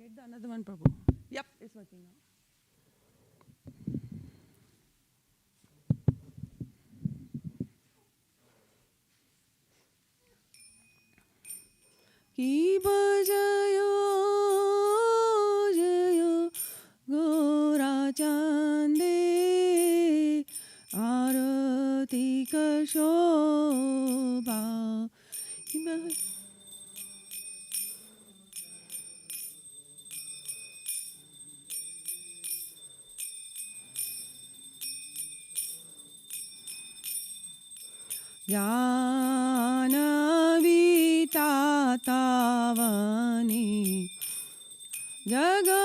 Get the another one, Prabhu. Yep, it's working now. की बजायो जयो गोरा चांदे आरती का शोभा ज्ञानवितातावनि जगमनलोबा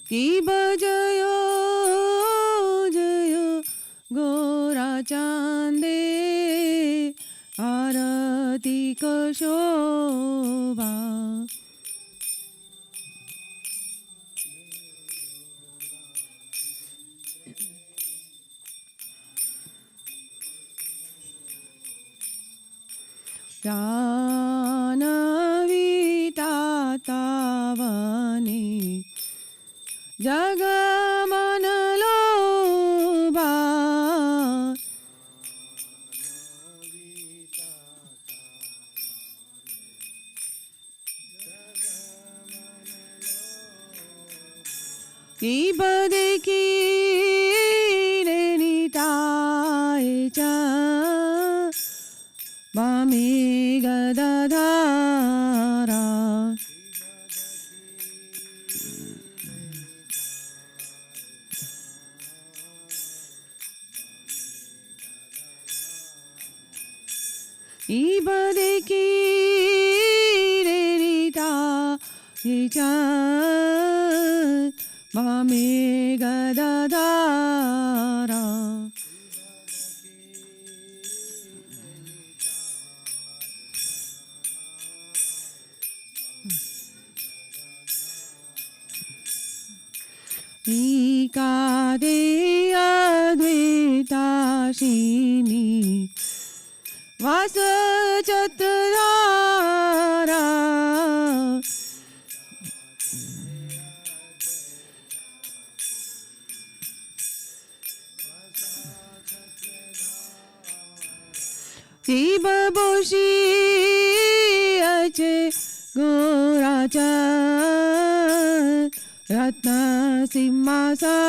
की बजयो जयो गोरा चांदे आरती को शोभा ज्ञानवितातावनि जगमनलोभा की बदे की रेनिताय च वामे गदधारा की बदे की रेनिताय च वामे गदधारा एकादे अद्वैताशिनी वासचत्रधारा शिव बोशी अचे गोराच रत्न सिंहासना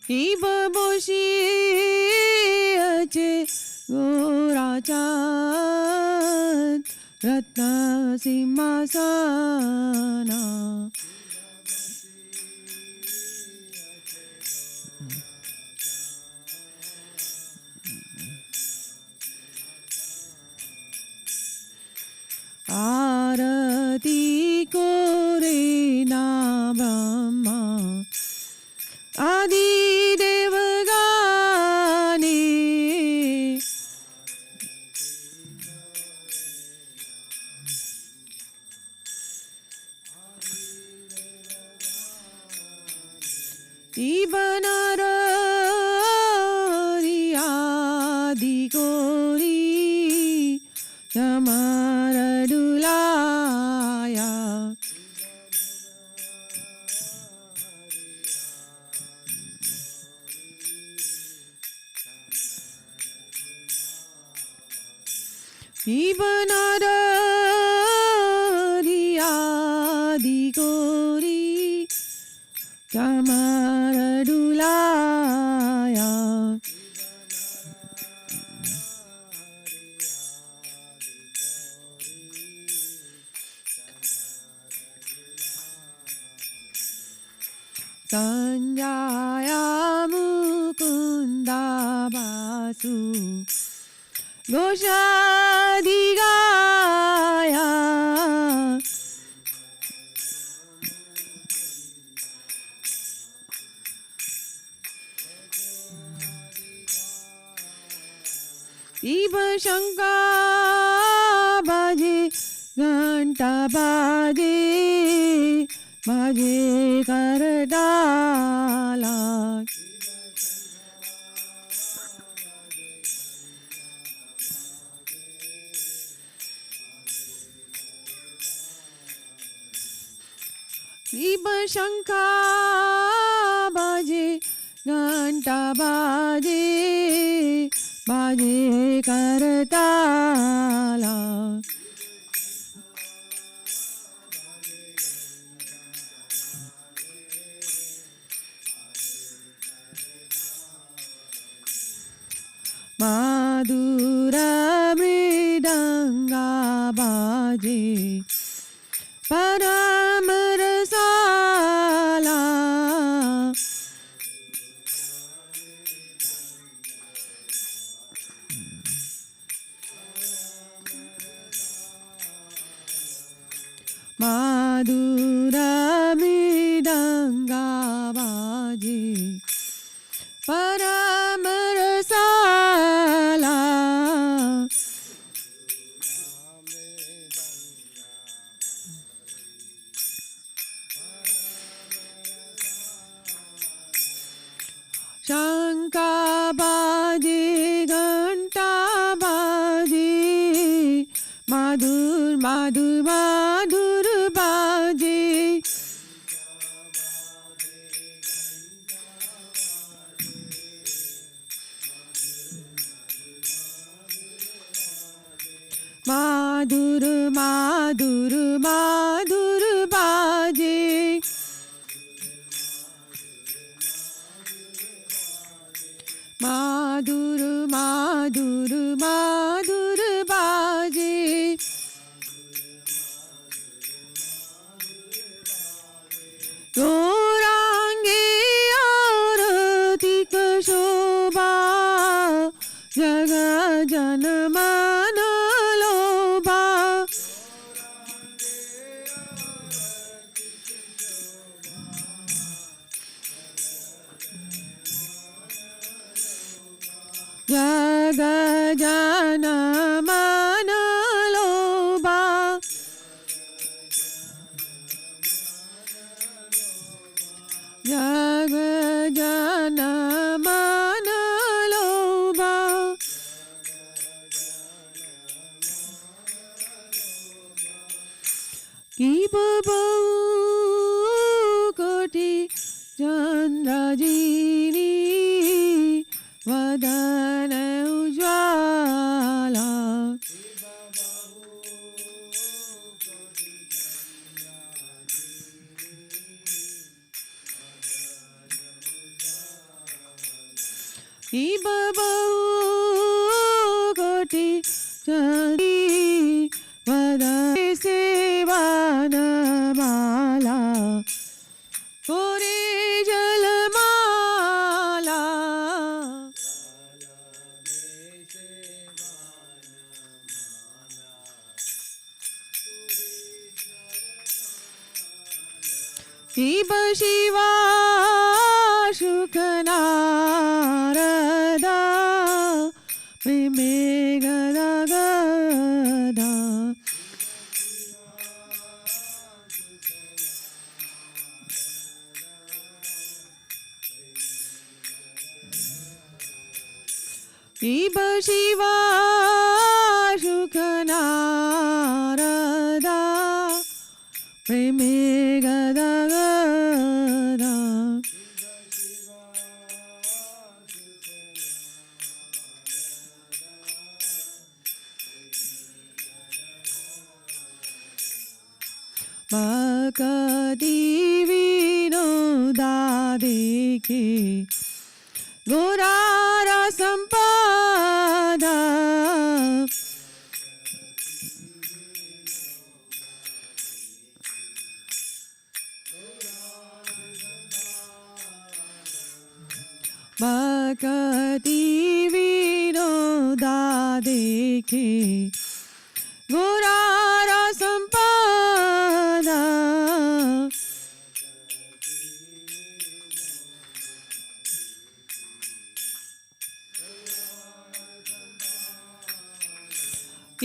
शिव बोशी अचे गोराच रत्न सिंहासना आरती कोरे ना ब्रह्मा आदि देवगाने आदि कोरी चमरडुलाया आदि कोरी चमरडुलाया संजाया मुकुंदा बासु घोषाधिगाया शिव शंका बाजे घंटा बाजे बाजे करताला शिव शंका बाजे घंटा बाजे बाजे करताला माधुर मृदंगा बाजे परम रसाला माधुर मृदंगा बाजे परम रसाला शंका बाजे घंटा बाजे माधुर माधुर माधुर बाजे माधुर माधुर माधुर बाजे माधुर माधुर माधुर बाजे गौरांगे आरती शोभा जग जन मन लोभा जग जन मन लोभा जग जन मन लोभा की बहु कोटि चंद्रजीनी वदन उज्ज्वला शिव बहु कोटि चंदी वदन सेवन माला कोरे जलमाला शिव शिवा सुख नारदा प्रेमे गदा गदा शिव शिवा सुख नारदा प्रेमे गदा गदा भक्ति विनोदा देखे गोरार संपदा भक्ति विनोदा देखे गोरार संपदा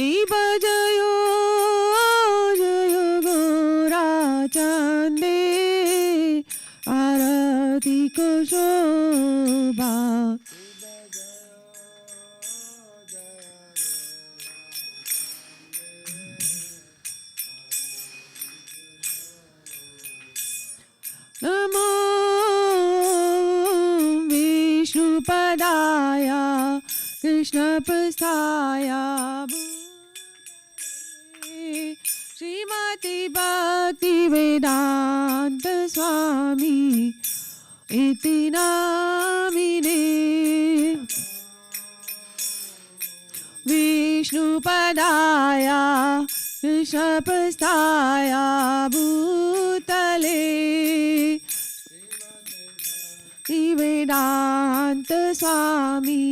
की बजयो जय गोरा चंदे आरती को शोभा नमो विष्णुपदाय कृष्णप्रस्थाय श्रीमती भक्तिवेदांत स्वामी इति नामिने विष्णुपदाय कृष्णप्रस्थाय भूतले वेदांत स्वामी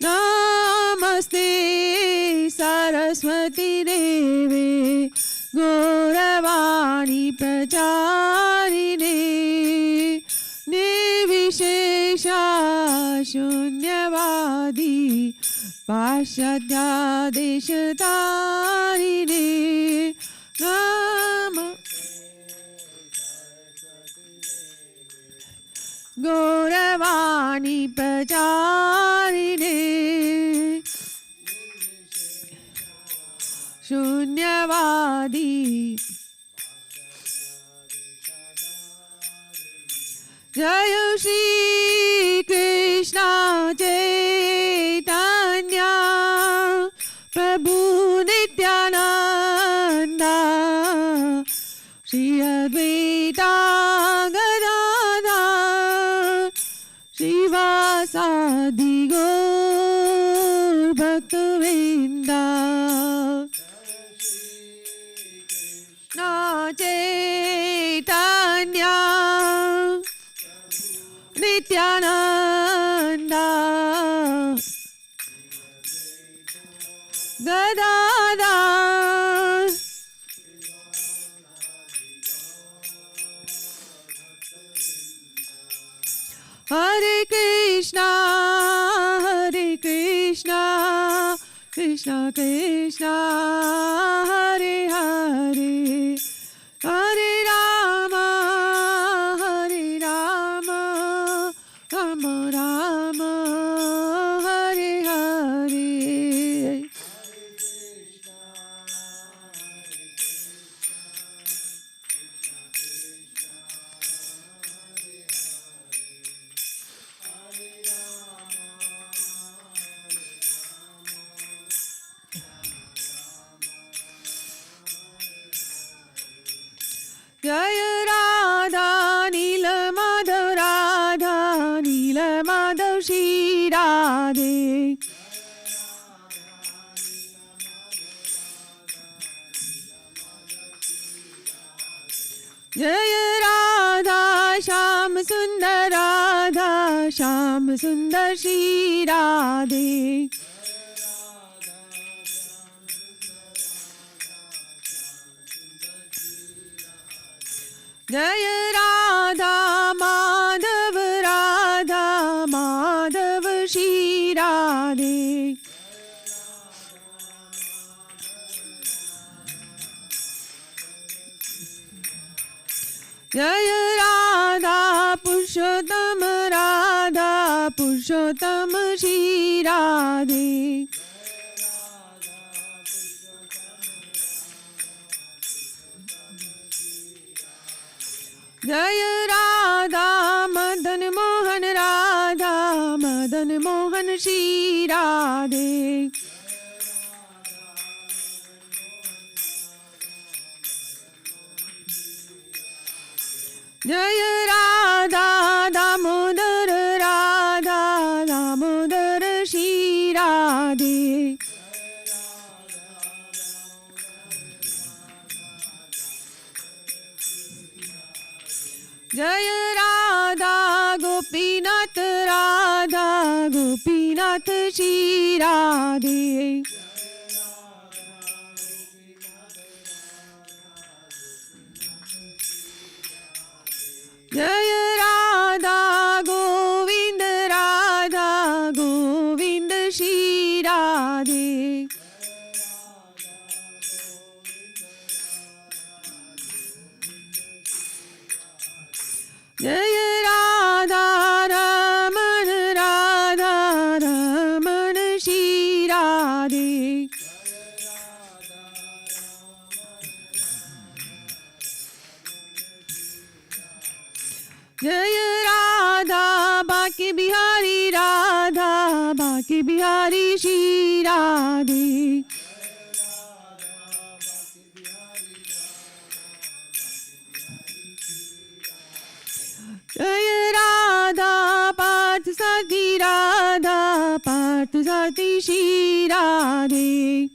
नमस्ते सरस्वती देवे गौरवाणी प्रचारिणे निर्विशेषा शून्यवादी पाश्चात्यादेशतारिणे नम गौरवाणी प्रचारिणे शून्यवादी जय श्री कृष्ण चैतन्य प्रभु नित्यानंद श्री अद्वैता शिवासादि गौर भक्तवृंदा चैतन्य नित्यानंद गदाधर हरे कृष्णा कृष्णा कृष्णा हरे हरे हरे राम राम राम हरे हरे जय राधा नील माधव श्री राधे जय राधा श्याम सुंदर श्री राधे जय राधा माधव श्री राधे जय राधा पुरुषोत्तम श्री राधे जय राधा मदन मोहन श्री राधे जय राधा दामोदर श्री राधे जय राधा गोपीनाथ श्री राधे जय राधा गोविंद बांके बिहारी राधा, बांके बिहारी श्री राधे। जय राधा पार्थ सारथी राधा, पार्थ सारथी श्री राधे।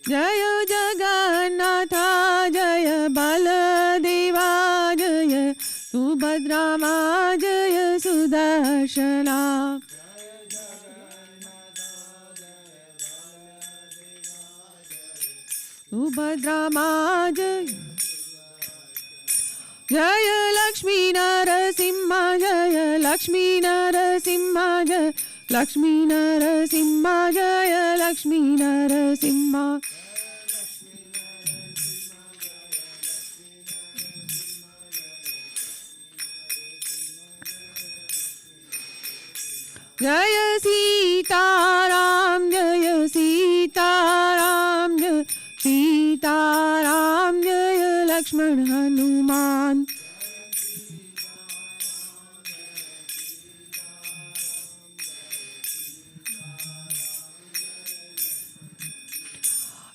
जय जगन्नाथ जय बलदेवा, जय सुभद्रामा जय सुदर्शना। सुभद्रामा जय, जय लक्ष्मी नरसिंह, जय लक्ष्मी नरसिंह, जय लक्ष्मी नरसिंह, जय लक्ष्मी नरसिंह। जय सीताराम, जय सीताराम, जय सीताराम, जय लक्ष्मण हनुमान।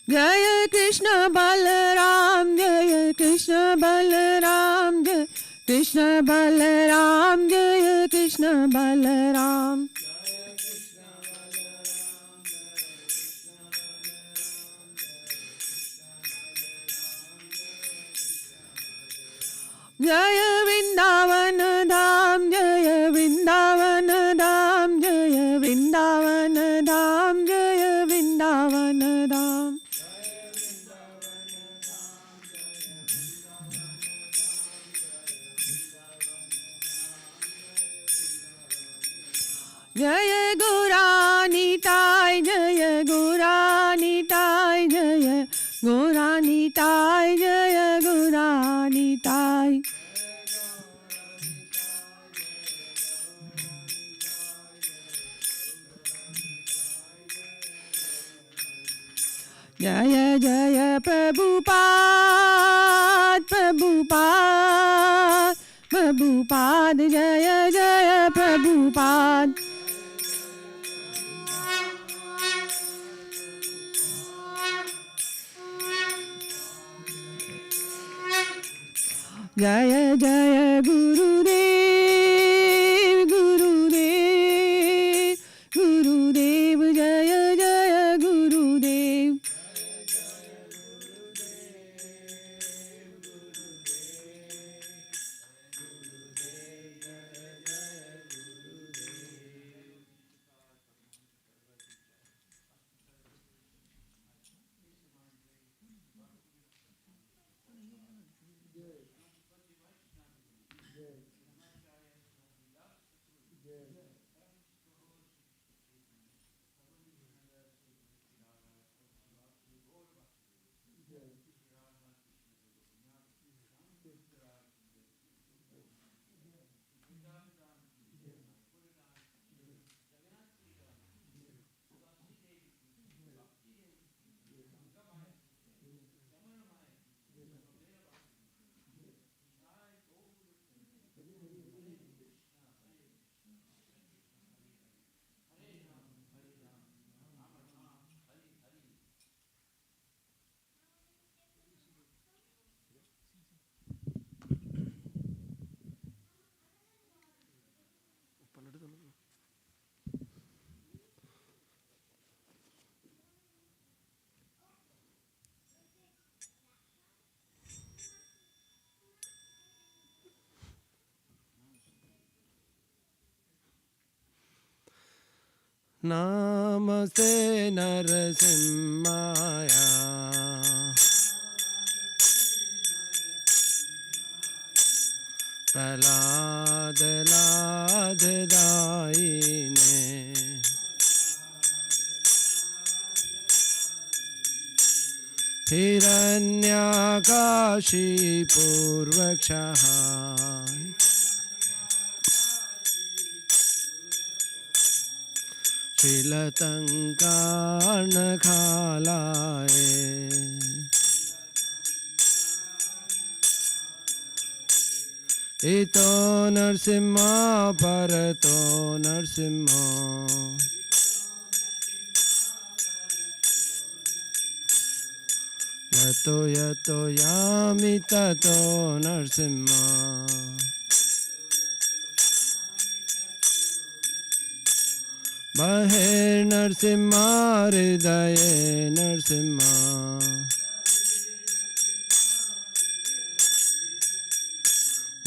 जय कृष्ण बलराम, जय कृष्ण बलराम, जय कृष्ण बलराम, जय कृष्ण बलराम। जय वृंदावन धाम, जय वृंदावन धाम, जय वृंदावन धाम, जय वृंदावन धाम। जय गौरानिताय, जय गौरानिताय, जय गौरानिताय, जय गौरानिताय। जय जय प्रभुपाद, प्रभुपाद, प्रभुपाद, जय जय प्रभुपाद। जय जय गुरुदेव, गुरुदेव, गुरुदेव, जय जय गुरुदेव। नमस्ते नरसिंहाय Prahlad लाददायिने हिरण्याकाशी पूर्वक्षः श्रीलतङ्कार्णखालाय ito narsimha parato narsimha. Yato yato yami tato narsimha. Bahir narsimha hridaye narsimha.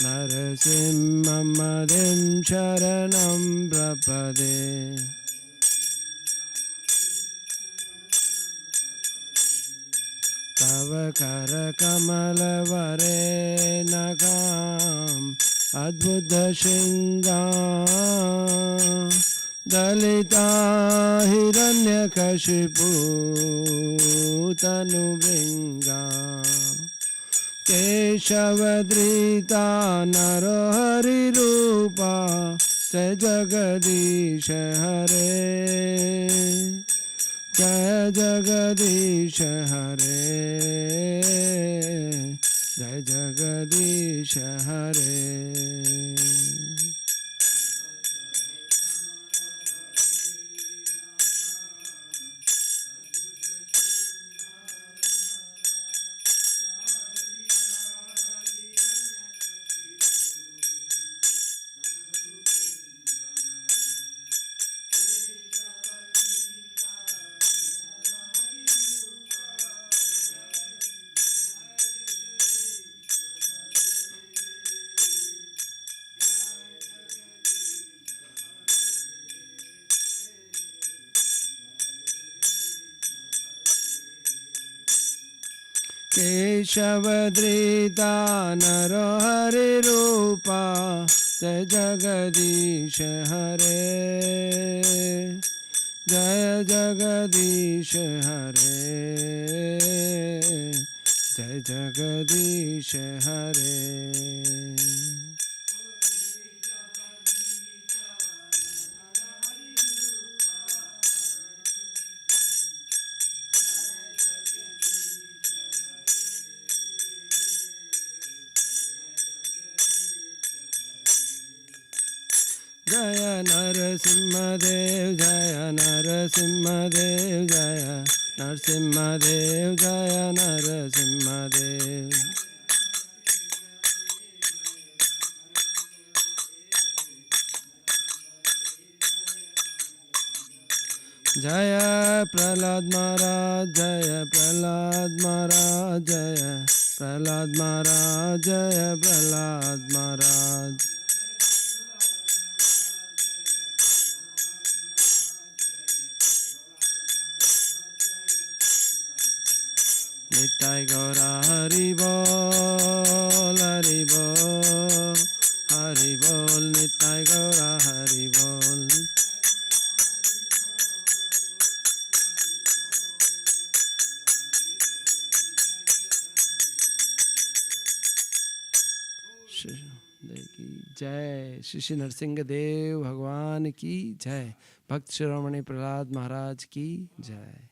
Narasimhamadem sharanam prapade. Tava kara kamala vare nakam adbhuta shingam dalita hiranyakashipu tanubringa. Keshavadrita Narahari Rupa Jai Jagadish Hare Jai Jagadish Hare Jai Jagadish Hare. Keshavadrita Narahari Rupa Jai Jagadish Hare Jai Jagadish Hare Jai Jagadish Hare. Jaya Narasimhadev, Jaya Narasimhadev, Jaya Narasimhadev, Jaya Narasimhadev. Jaya Prahlad Maharaj, Jaya Prahlad Maharaj, Jaya Prahlad Maharaj, Jaya Prahlad Maharaj. Nitai Gaura Hari Bol, Hari Bol, Hari Bol, Nitai Gaura Hari Bol. जय श्री श्री नरसिंह देव भगवान की जय. भक्त शिरोमणि प्रहलाद महाराज की जय.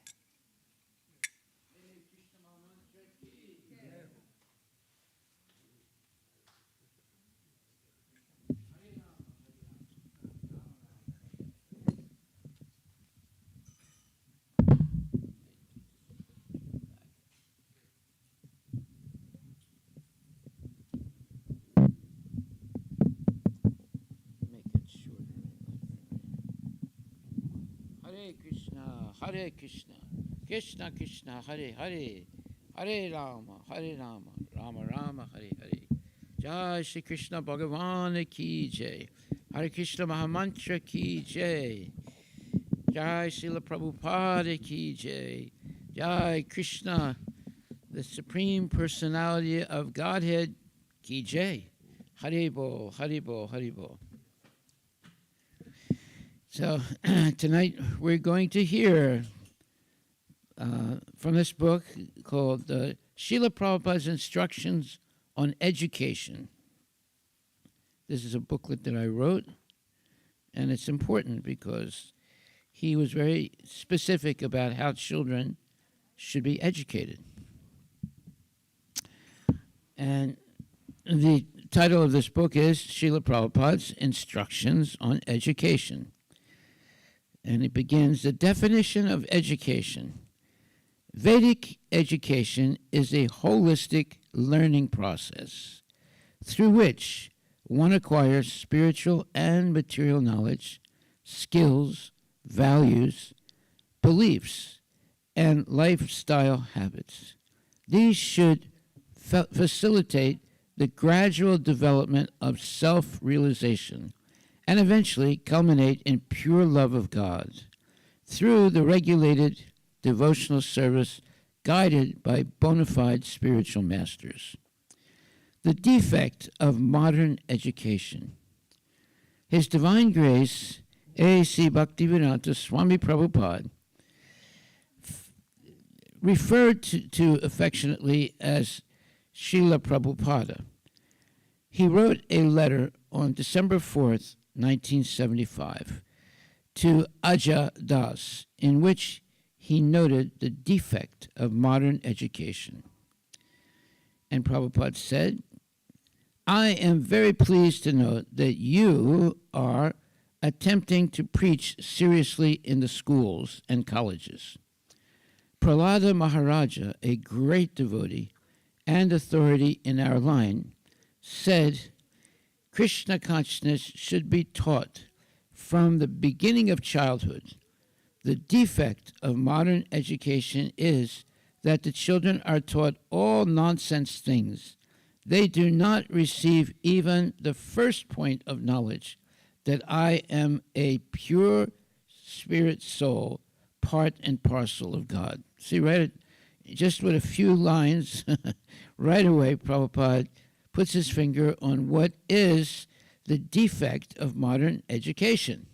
Hare Krishna, Krishna Krishna, Hare Hare, Hare Rama, Rama Rama, Hare Hare. Jai Shri Krishna Bhagavan ki jai. Hare Krishna Mahamantra ki jai. Jai Srila Prabhupada ki jai. Jai Krishna, the Supreme Personality of Godhead ki jai. Hare Bol, Hare Bol, Hare Bol. So tonight we're going to hear from this book called Srila Prabhupada's Instructions on Education. This is a booklet that I wrote, and it's important because he was very specific about how children should be educated. And the title of this book is Srila Prabhupada's Instructions on Education. And it begins, the definition of education. Vedic education is a holistic learning process through which one acquires spiritual and material knowledge, skills, values, beliefs, and lifestyle habits. These should facilitate the gradual development of self-realization and eventually culminate in pure love of God through the regulated devotional service guided by bona fide spiritual masters. The defect of modern education. His Divine Grace, A.C. Bhaktivedanta Swami Prabhupada, referred to affectionately as Srila Prabhupada. He wrote a letter on December 4th, 1975, to Aja Das, in which he noted the defect of modern education. And Prabhupada said, I am very pleased to note that you are attempting to preach seriously in the schools and colleges. Prahlada Maharaja, a great devotee and authority in our line, said Krishna consciousness should be taught from the beginning of childhood. The defect of modern education is that the children are taught all nonsense things. They do not receive even the first point of knowledge that I am a pure spirit soul, part and parcel of God. See, right, just with a few lines, right away, Prabhupada puts his finger on what is the defect of modern education.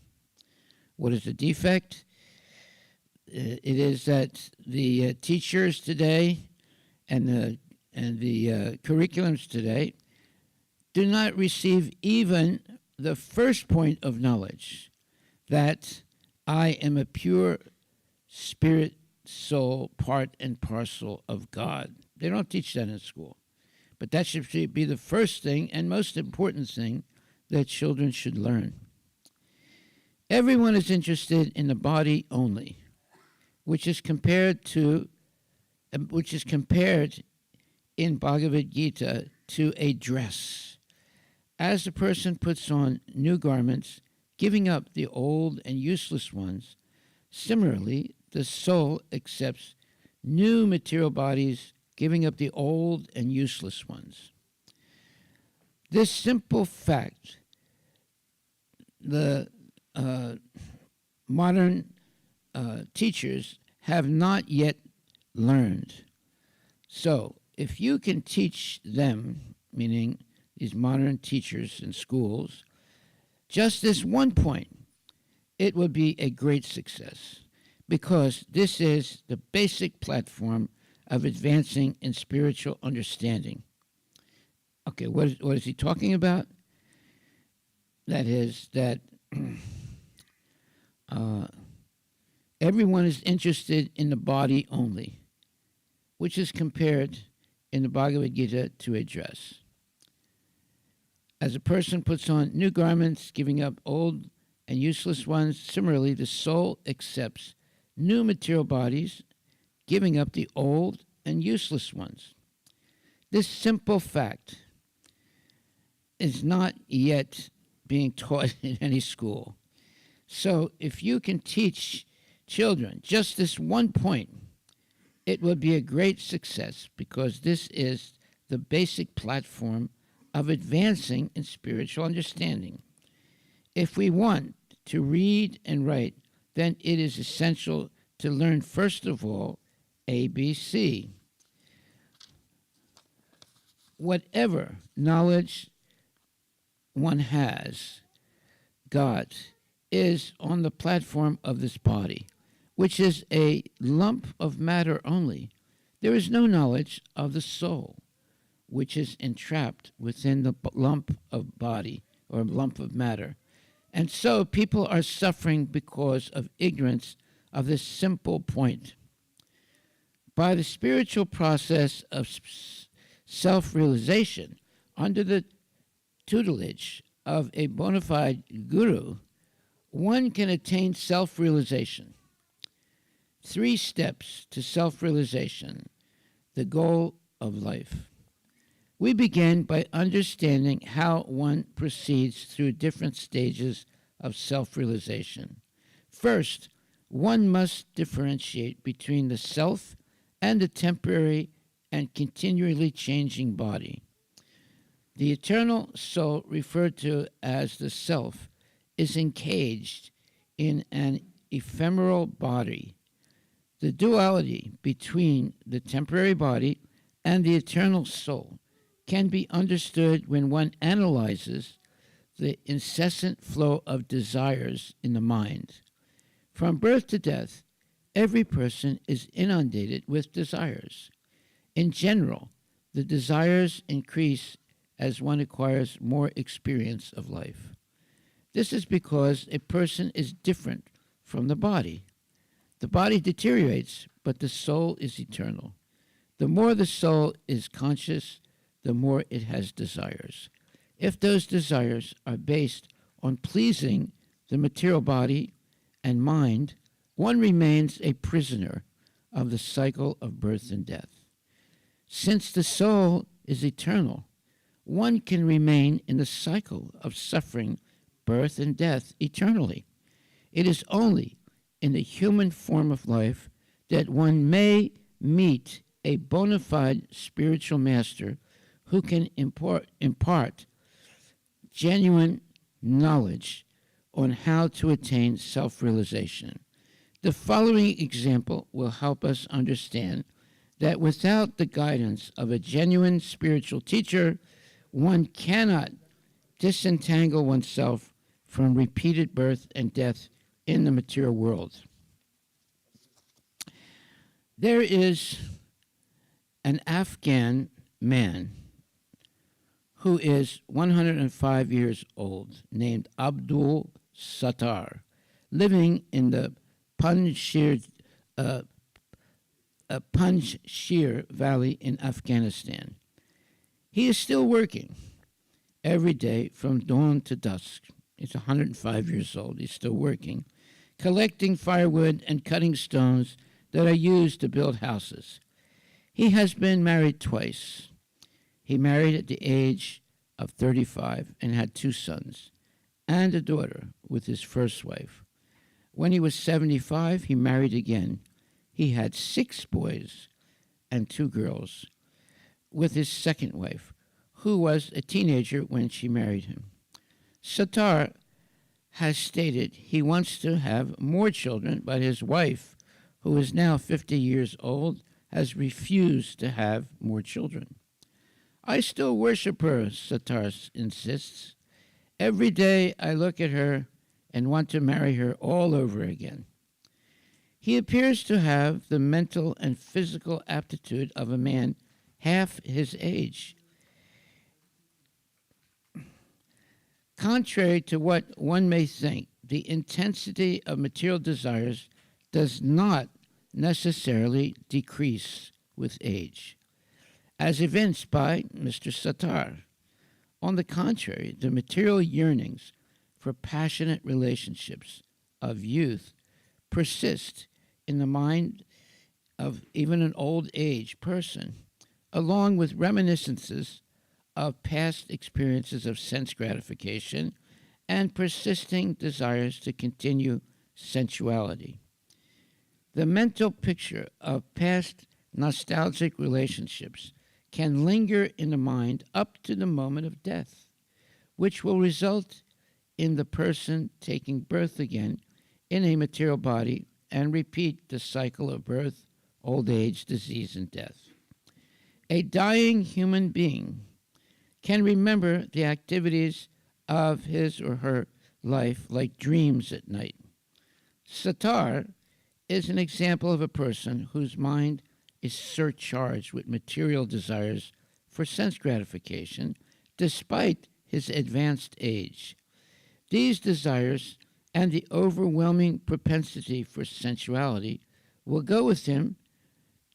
What is the defect? It is that the teachers today and the curriculums today do not receive even the first point of knowledge that I am a pure spirit, soul, part and parcel of God. They don't teach that in school. But that should be the first thing and most important thing that children should learn. Everyone is interested in the body only, which is compared in Bhagavad Gita to a dress. As the person puts on new garments, giving up the old and useless ones, similarly, the soul accepts new material bodies, giving up the old and useless ones. This simple fact, the modern teachers have not yet learned. So, if you can teach them, meaning these modern teachers in schools, just this one point, it would be a great success, because this is the basic platform of advancing in spiritual understanding. Okay, what is he talking about? That is that everyone is interested in the body only, which is compared in the Bhagavad Gita to a dress. As a person puts on new garments, giving up old and useless ones, similarly, the soul accepts new material bodies, giving up the old and useless ones. This simple fact is not yet being taught in any school. So if you can teach children just this one point, it will be a great success, because this is the basic platform of advancing in spiritual understanding. If we want to read and write, then it is essential to learn, first of all, ABC. Whatever knowledge one has, God is on the platform of this body, which is a lump of matter only. There is no knowledge of the soul, which is entrapped within the lump of body or lump of matter. And so people are suffering because of ignorance of this simple point. By the spiritual process of self-realization, under the tutelage of a bona fide guru, one can attain self-realization. 3 steps to self-realization, the goal of life. We begin by understanding how one proceeds through different stages of self-realization. First, one must differentiate between the self and the temporary and continually changing body. The eternal soul, referred to as the self, is encaged in an ephemeral body. The duality between the temporary body and the eternal soul can be understood when one analyzes the incessant flow of desires in the mind. From birth to death, every person is inundated with desires. In general, the desires increase as one acquires more experience of life. This is because a person is different from the body. The body deteriorates, but the soul is eternal. The more the soul is conscious, the more it has desires. If those desires are based on pleasing the material body and mind, one remains a prisoner of the cycle of birth and death. Since the soul is eternal, one can remain in the cycle of suffering, birth, and death eternally. It is only in the human form of life that one may meet a bona fide spiritual master who can impart genuine knowledge on how to attain self-realization. The following example will help us understand that without the guidance of a genuine spiritual teacher, one cannot disentangle oneself from repeated birth and death in the material world. There is an Afghan man who is 105 years old, named Abdul Sattar, living in the Panjshir Valley in Afghanistan. He is still working every day from dawn to dusk. He's 105 years old. He's still working, collecting firewood and cutting stones that are used to build houses. He has been married twice. He married at the age of 35 and had 2 sons and a daughter with his first wife. When he was 75, he married again. He had 6 boys and 2 girls with his second wife, who was a teenager when she married him. Sattar has stated he wants to have more children, but his wife, who is now 50 years old, has refused to have more children. I still worship her, Sattar insists. Every day I look at her and want to marry her all over again. He appears to have the mental and physical aptitude of a man half his age. Contrary to what one may think, the intensity of material desires does not necessarily decrease with age, as evinced by Mr. Sattar. On the contrary, the material yearnings for passionate relationships of youth persist in the mind of even an old age person, along with reminiscences of past experiences of sense gratification and persisting desires to continue sensuality. The mental picture of past nostalgic relationships can linger in the mind up to the moment of death, which will result in the person taking birth again in a material body and repeat the cycle of birth, old age, disease, and death. A dying human being can remember the activities of his or her life like dreams at night. Sattar is an example of a person whose mind is surcharged with material desires for sense gratification despite his advanced age. These desires and the overwhelming propensity for sensuality will go with him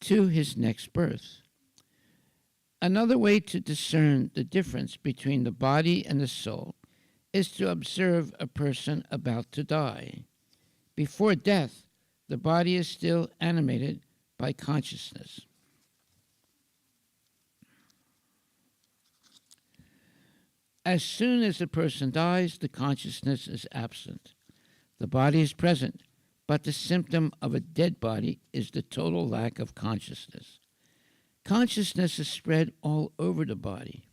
to his next birth. Another way to discern the difference between the body and the soul is to observe a person about to die. Before death, the body is still animated by consciousness. As soon as a person dies, the consciousness is absent. The body is present, but the symptom of a dead body is the total lack of consciousness. Consciousness is spread all over the body.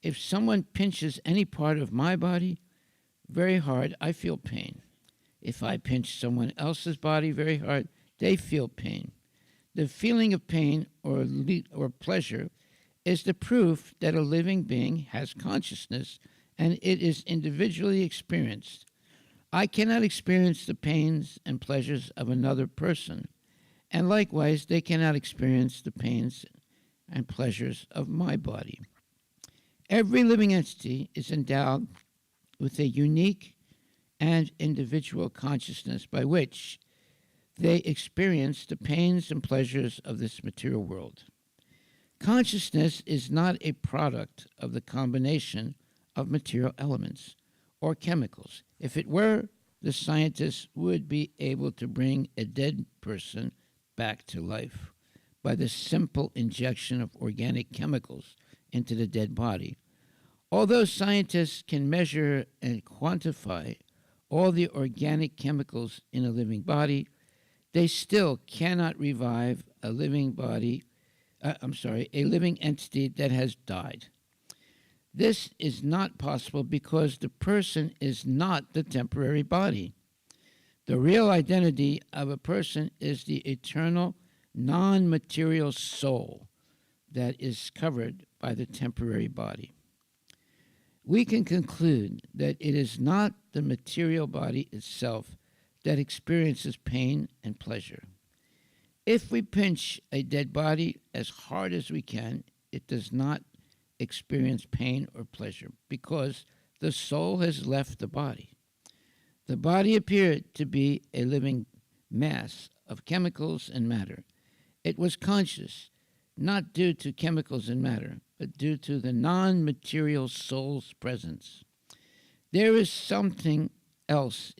If someone pinches any part of my body very hard, I feel pain. If I pinch someone else's body very hard, they feel pain. The feeling of pain or pleasure is the proof that a living being has consciousness and it is individually experienced. I cannot experience the pains and pleasures of another person, and likewise they cannot experience the pains and pleasures of my body. Every living entity is endowed with a unique and individual consciousness by which they experience the pains and pleasures of this material world. Consciousness is not a product of the combination of material elements or chemicals. If it were, the scientists would be able to bring a dead person back to life by the simple injection of organic chemicals into the dead body. Although scientists can measure and quantify all the organic chemicals in a living body, they still cannot revive a living entity that has died. This is not possible because the person is not the temporary body. The real identity of a person is the eternal, non-material soul that is covered by the temporary body. We can conclude that it is not the material body itself that experiences pain and pleasure. If we pinch a dead body as hard as we can, it does not experience pain or pleasure because the soul has left the body. The body appeared to be a living mass of chemicals and matter. It was conscious, not due to chemicals and matter, but due to the non-material soul's presence. There is something else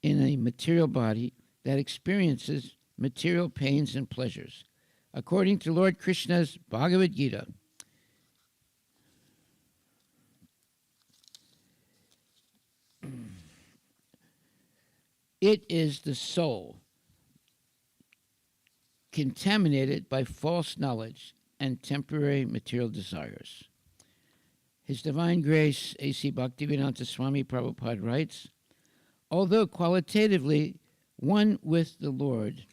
in a material body that experiences material pains and pleasures. According to Lord Krishna's Bhagavad Gita, it is the soul contaminated by false knowledge and temporary material desires. His Divine Grace, A.C. Bhaktivedanta Swami Prabhupada writes, although qualitatively one with the Lord,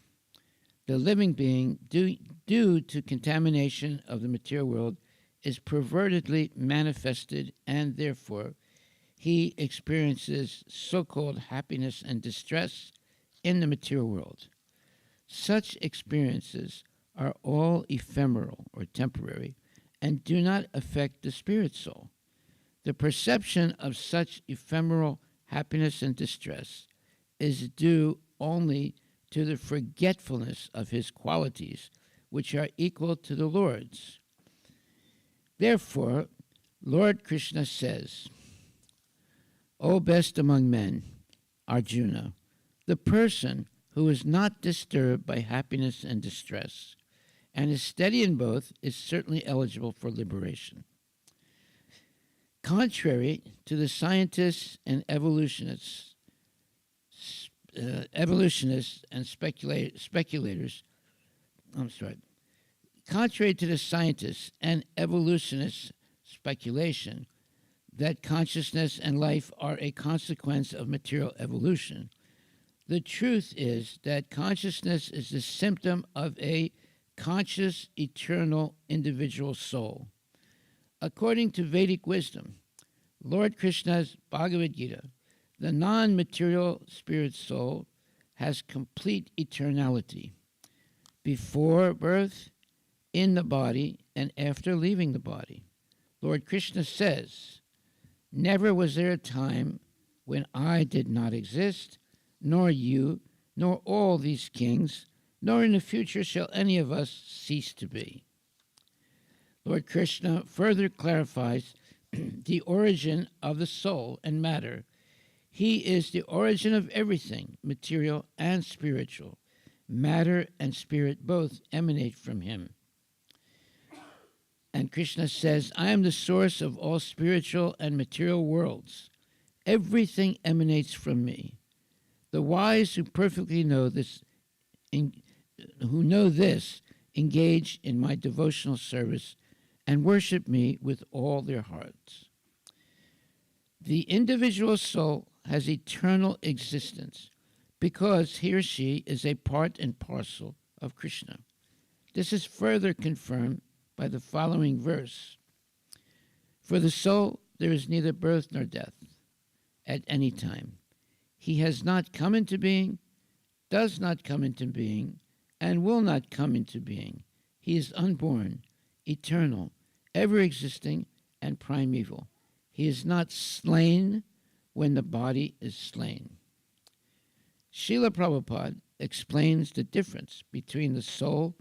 the living being, due to contamination of the material world, is pervertedly manifested, and therefore he experiences so-called happiness and distress in the material world. Such experiences are all ephemeral or temporary and do not affect the spirit soul. The perception of such ephemeral happiness and distress is due only to the forgetfulness of his qualities, which are equal to the Lord's. Therefore, Lord Krishna says, O best among men, Arjuna, the person who is not disturbed by happiness and distress and is steady in both is certainly eligible for liberation. Contrary to the scientists and evolutionists and speculators, contrary to the scientists and evolutionists' speculation that consciousness and life are a consequence of material evolution, the truth is that consciousness is the symptom of a conscious, eternal, individual soul. According to Vedic wisdom, Lord Krishna's Bhagavad Gita, the non-material spirit soul has complete eternality before birth, in the body, and after leaving the body. Lord Krishna says, never was there a time when I did not exist, nor you, nor all these kings, nor in the future shall any of us cease to be. Lord Krishna further clarifies the origin of the soul and matter. He is the origin of everything, material and spiritual. Matter and spirit both emanate from him. And Krishna says, I am the source of all spiritual and material worlds. Everything emanates from me. The wise who perfectly know this, engage in my devotional service and worship me with all their hearts. The individual soul has eternal existence because he or she is a part and parcel of Krishna. This is further confirmed by the following verse. For the soul, there is neither birth nor death at any time. He has not come into being, does not come into being, and will not come into being. He is unborn, eternal, ever-existing, and primeval. He is not slain when the body is slain. Srila Prabhupada explains the difference between the soul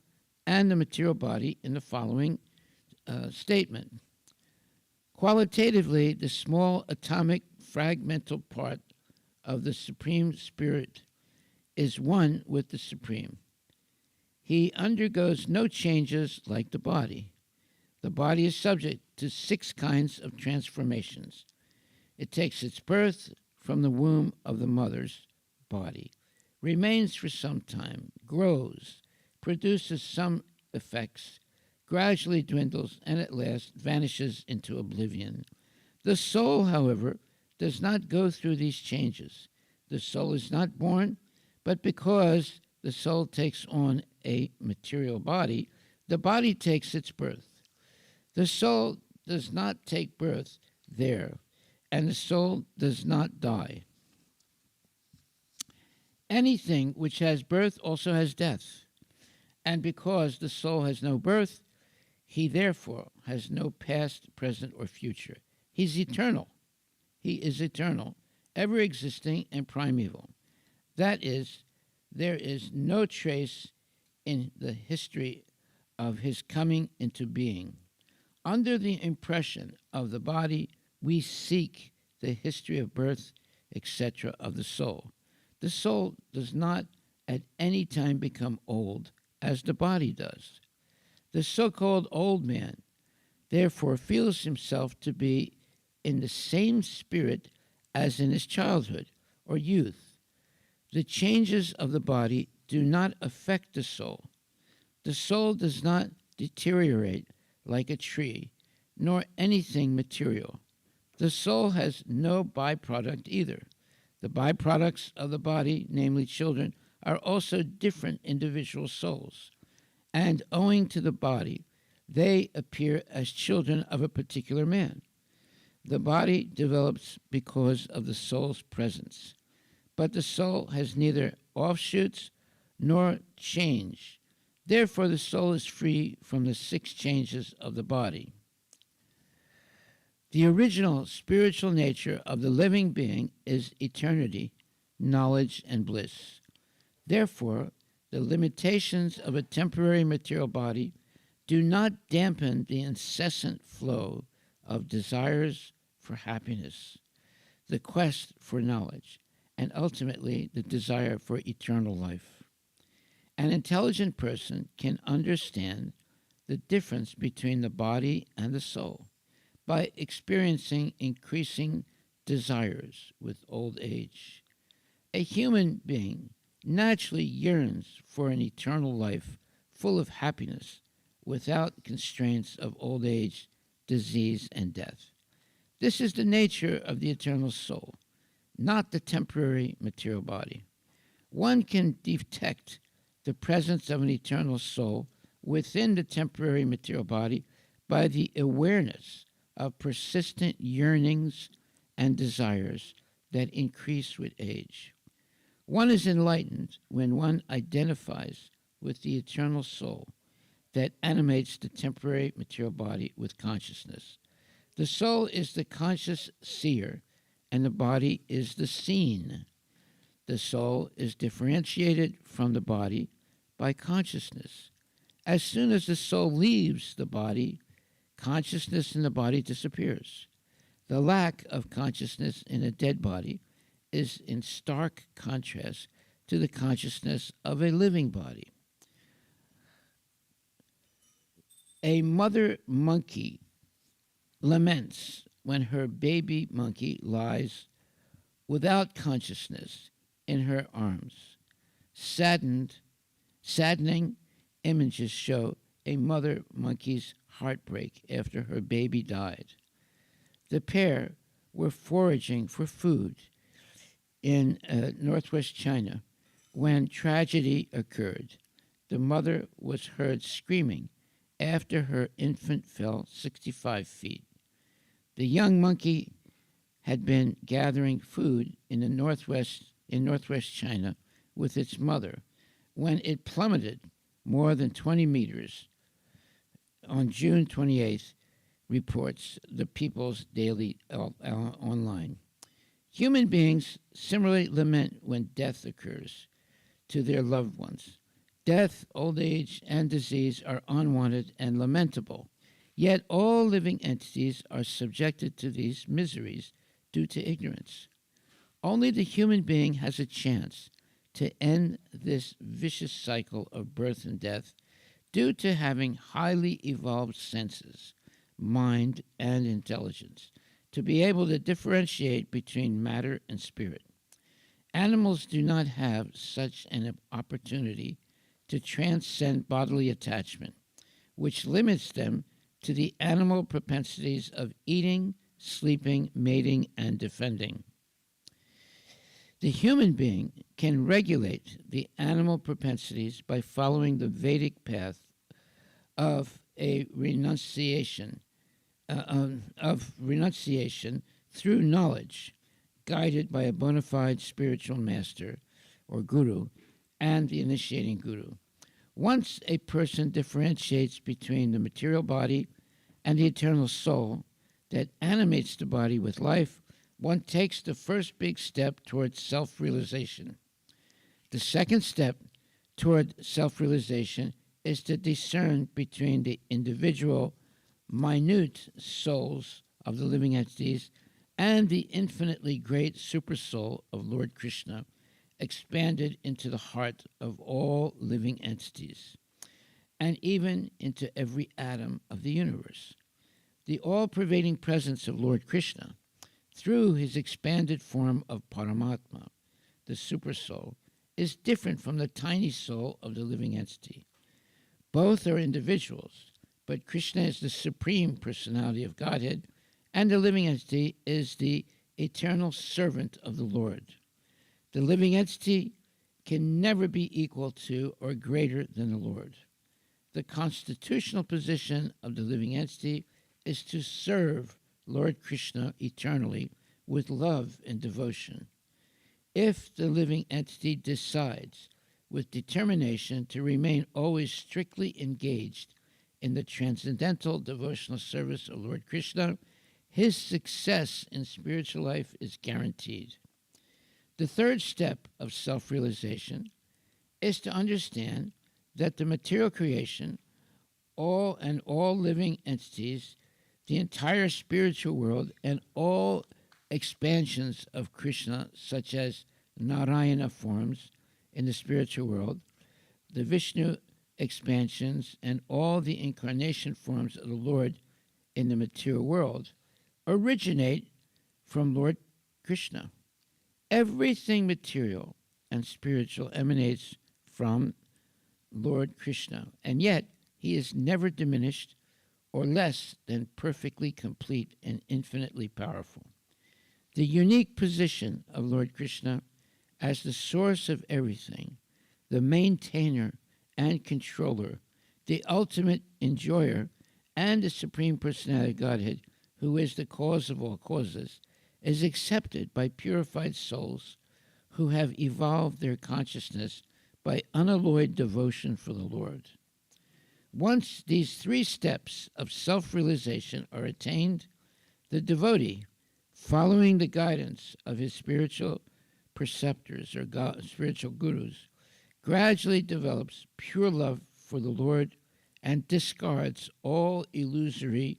and the material body in the following statement. Qualitatively, the small atomic fragmental part of the Supreme Spirit is one with the Supreme. He undergoes no changes like the body. The body is subject to 6 kinds of transformations. It takes its birth from the womb of the mother's body, remains for some time, grows, produces some effects, gradually dwindles, and at last vanishes into oblivion. The soul, however, does not go through these changes. The soul is not born, but because the soul takes on a material body, the body takes its birth. The soul does not take birth there, and the soul does not die. Anything which has birth also has death, and because the soul has no birth, he therefore has no past, present, or future. He's eternal. He is eternal, ever existing, and primeval. That is, there is no trace in the history of his coming into being. Under the impression of the body, we seek the history of birth, etc., of the soul. The soul does not at any time become old, as the body does. The so-called old man, therefore, feels himself to be in the same spirit as in his childhood or youth. The changes of the body do not affect the soul. The soul does not deteriorate like a tree, nor anything material. The soul has no byproduct either. The byproducts of the body, namely children, are also different individual souls, and owing to the body, they appear as children of a particular man. The body develops because of the soul's presence, but the soul has neither offshoots nor change. Therefore, the soul is free from the 6 changes of the body. The original spiritual nature of the living being is eternity, knowledge, and bliss. Therefore, the limitations of a temporary material body do not dampen the incessant flow of desires for happiness, the quest for knowledge, and ultimately the desire for eternal life. An intelligent person can understand the difference between the body and the soul by experiencing increasing desires with old age. A human being naturally yearns for an eternal life full of happiness without constraints of old age, disease, and death. This is the nature of the eternal soul, not the temporary material body. One can detect the presence of an eternal soul within the temporary material body by the awareness of persistent yearnings and desires that increase with age. One is enlightened when one identifies with the eternal soul that animates the temporary material body with consciousness. The soul is the conscious seer, and the body is the seen. The soul is differentiated from the body by consciousness. As soon as the soul leaves the body, consciousness in the body disappears. The lack of consciousness in a dead body is in stark contrast to the consciousness of a living body. A mother monkey laments when her baby monkey lies without consciousness in her arms. Saddening images show a mother monkey's heartbreak after her baby died. The pair were foraging for food in northwest China when tragedy occurred. The mother was heard screaming after her infant fell 65 feet. The young monkey had been gathering food in northwest China with its mother when it plummeted more than 20 meters on June 28th, reports the People's Daily Online. Human beings similarly lament when death occurs to their loved ones. Death, old age, and disease are unwanted and lamentable. Yet all living entities are subjected to these miseries due to ignorance. Only the human being has a chance to end this vicious cycle of birth and death due to having highly evolved senses, mind, and intelligence, to be able to differentiate between matter and spirit. Animals do not have such an opportunity to transcend bodily attachment, which limits them to the animal propensities of eating, sleeping, mating, and defending. The human being can regulate the animal propensities by following the Vedic path of renunciation through knowledge, guided by a bona fide spiritual master or guru and the initiating guru. Once a person differentiates between the material body and the eternal soul that animates the body with life, one takes the first big step towards self-realization. The second step toward self-realization is to discern between the individual, minute souls of the living entities and the infinitely great supersoul of Lord Krishna, expanded into the heart of all living entities, and even into every atom of the universe. The all-pervading presence of Lord Krishna, through his expanded form of Paramatma, the supersoul, is different from the tiny soul of the living entity. Both are individuals, but Krishna is the supreme personality of Godhead, and the living entity is the eternal servant of the Lord. The living entity can never be equal to or greater than the Lord. The constitutional position of the living entity is to serve Lord Krishna eternally with love and devotion. If the living entity decides with determination to remain always strictly engaged in the transcendental devotional service of Lord Krishna, his success in spiritual life is guaranteed. The third step of self-realization is to understand that the material creation, all living entities, the entire spiritual world, and all expansions of Krishna, such as Narayana forms in the spiritual world, the Vishnu expansions, and all the incarnation forms of the Lord in the material world, originate from Lord Krishna. Everything material and spiritual emanates from Lord Krishna, and yet he is never diminished or less than perfectly complete and infinitely powerful. The unique position of Lord Krishna as the source of everything, the maintainer and controller, the ultimate enjoyer, and the Supreme Personality of Godhead, who is the cause of all causes, is accepted by purified souls who have evolved their consciousness by unalloyed devotion for the Lord. Once these three steps of self-realization are attained, the devotee, following the guidance of his spiritual preceptors or spiritual gurus, gradually develops pure love for the Lord and discards all illusory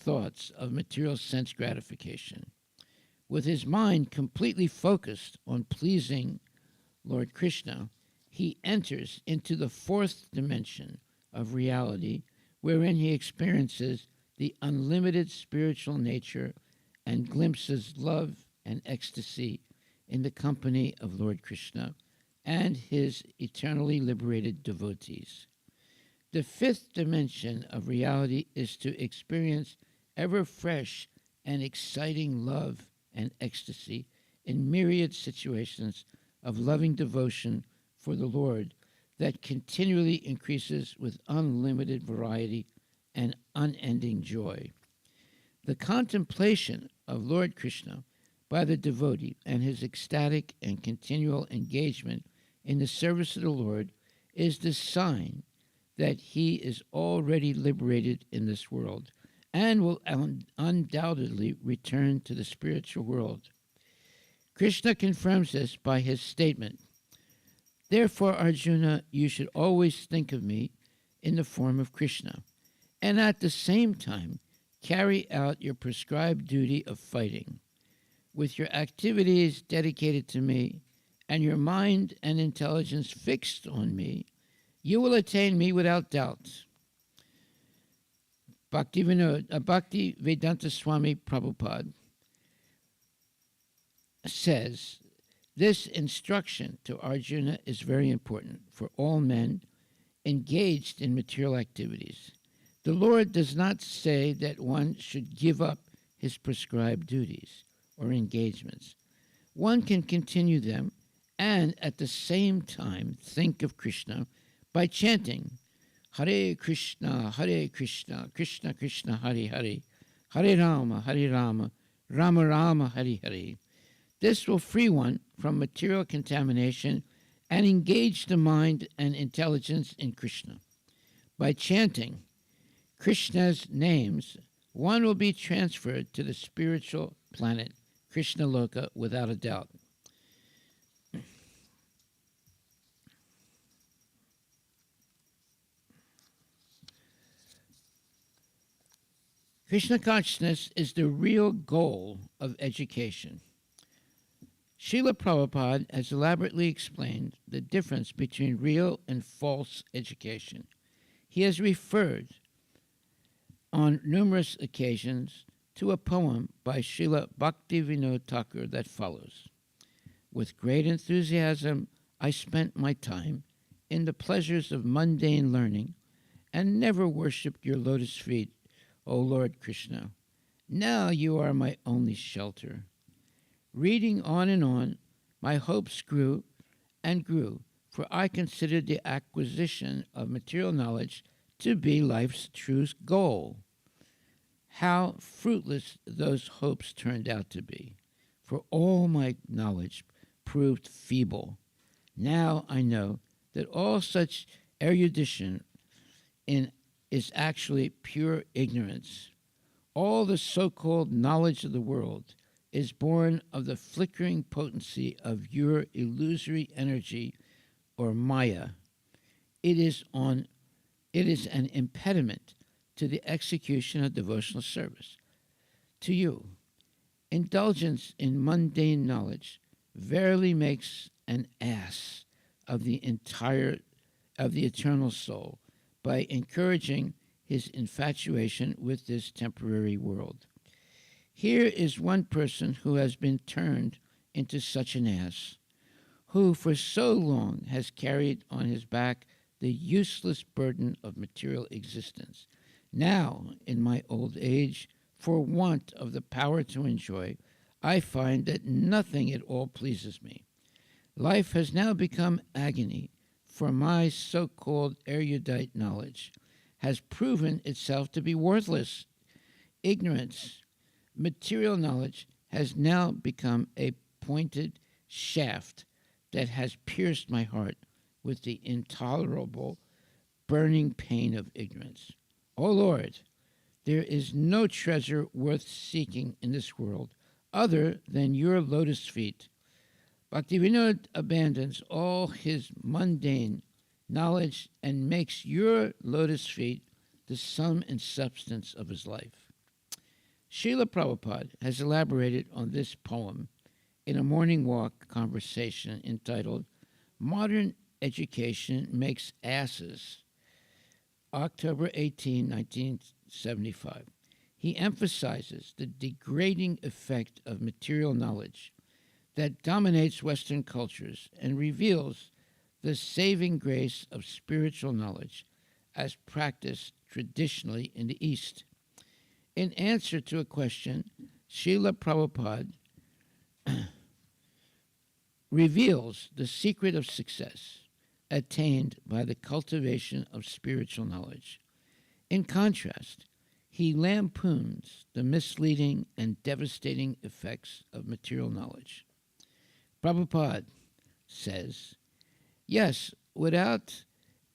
thoughts of material sense gratification. With his mind completely focused on pleasing Lord Krishna, he enters into the fourth dimension of reality, wherein he experiences the unlimited spiritual nature and glimpses love and ecstasy in the company of Lord Krishna and his eternally liberated devotees. The fifth dimension of reality is to experience ever fresh and exciting love and ecstasy in myriad situations of loving devotion for the Lord that continually increases with unlimited variety and unending joy. The contemplation of Lord Krishna by the devotee and his ecstatic and continual engagement in the service of the Lord is the sign that he is already liberated in this world and will undoubtedly return to the spiritual world. Krishna confirms this by his statement, "Therefore, Arjuna, you should always think of me in the form of Krishna, and at the same time carry out your prescribed duty of fighting. With your activities dedicated to me and your mind and intelligence fixed on me, you will attain me without doubt." Bhakti Vedanta Swami Prabhupada says, this instruction to Arjuna is very important for all men engaged in material activities. The Lord does not say that one should give up his prescribed duties or engagements. One can continue them and at the same time think of Krishna by chanting Hare Krishna, Krishna Krishna, Hare Hare, Hare Rama, Rama Rama, Hare Hare. This will free one from material contamination and engage the mind and intelligence in Krishna. By chanting Krishna's names, one will be transferred to the spiritual planet, Krishna Loka, without a doubt. Krishna consciousness is the real goal of education. Srila Prabhupada has elaborately explained the difference between real and false education. He has referred on numerous occasions to a poem by Srila Bhaktivinoda Thakur that follows. With great enthusiasm, I spent my time in the pleasures of mundane learning and never worshipped your lotus feet, O Lord Krishna. Now you are my only shelter. Reading on and on, my hopes grew and grew, for I considered the acquisition of material knowledge to be life's true goal. How fruitless those hopes turned out to be, for all my knowledge proved feeble. Now I know that all such erudition is actually pure ignorance. All the so-called knowledge of the world is born of the flickering potency of your illusory energy or Maya. It is an impediment to the execution of devotional service. To you, indulgence in mundane knowledge verily makes an ass of the eternal soul by encouraging his infatuation with this temporary world. Here is one person who has been turned into such an ass, who for so long has carried on his back the useless burden of material existence. Now, in my old age, for want of the power to enjoy, I find that nothing at all pleases me. Life has now become agony, for my so-called erudite knowledge has proven itself to be worthless. Ignorance, material knowledge, has now become a pointed shaft that has pierced my heart with the intolerable, burning pain of ignorance. O Lord, there is no treasure worth seeking in this world other than your lotus feet. Bhaktivinoda abandons all his mundane knowledge and makes your lotus feet the sum and substance of his life. Srila Prabhupada has elaborated on this poem in a morning walk conversation entitled Modern Education Makes Asses, October 18, 1975. He emphasizes the degrading effect of material knowledge that dominates Western cultures and reveals the saving grace of spiritual knowledge as practiced traditionally in the East. In answer to a question, Srila Prabhupada reveals the secret of success attained by the cultivation of spiritual knowledge. In contrast, he lampoons the misleading and devastating effects of material knowledge. Prabhupada says, yes, without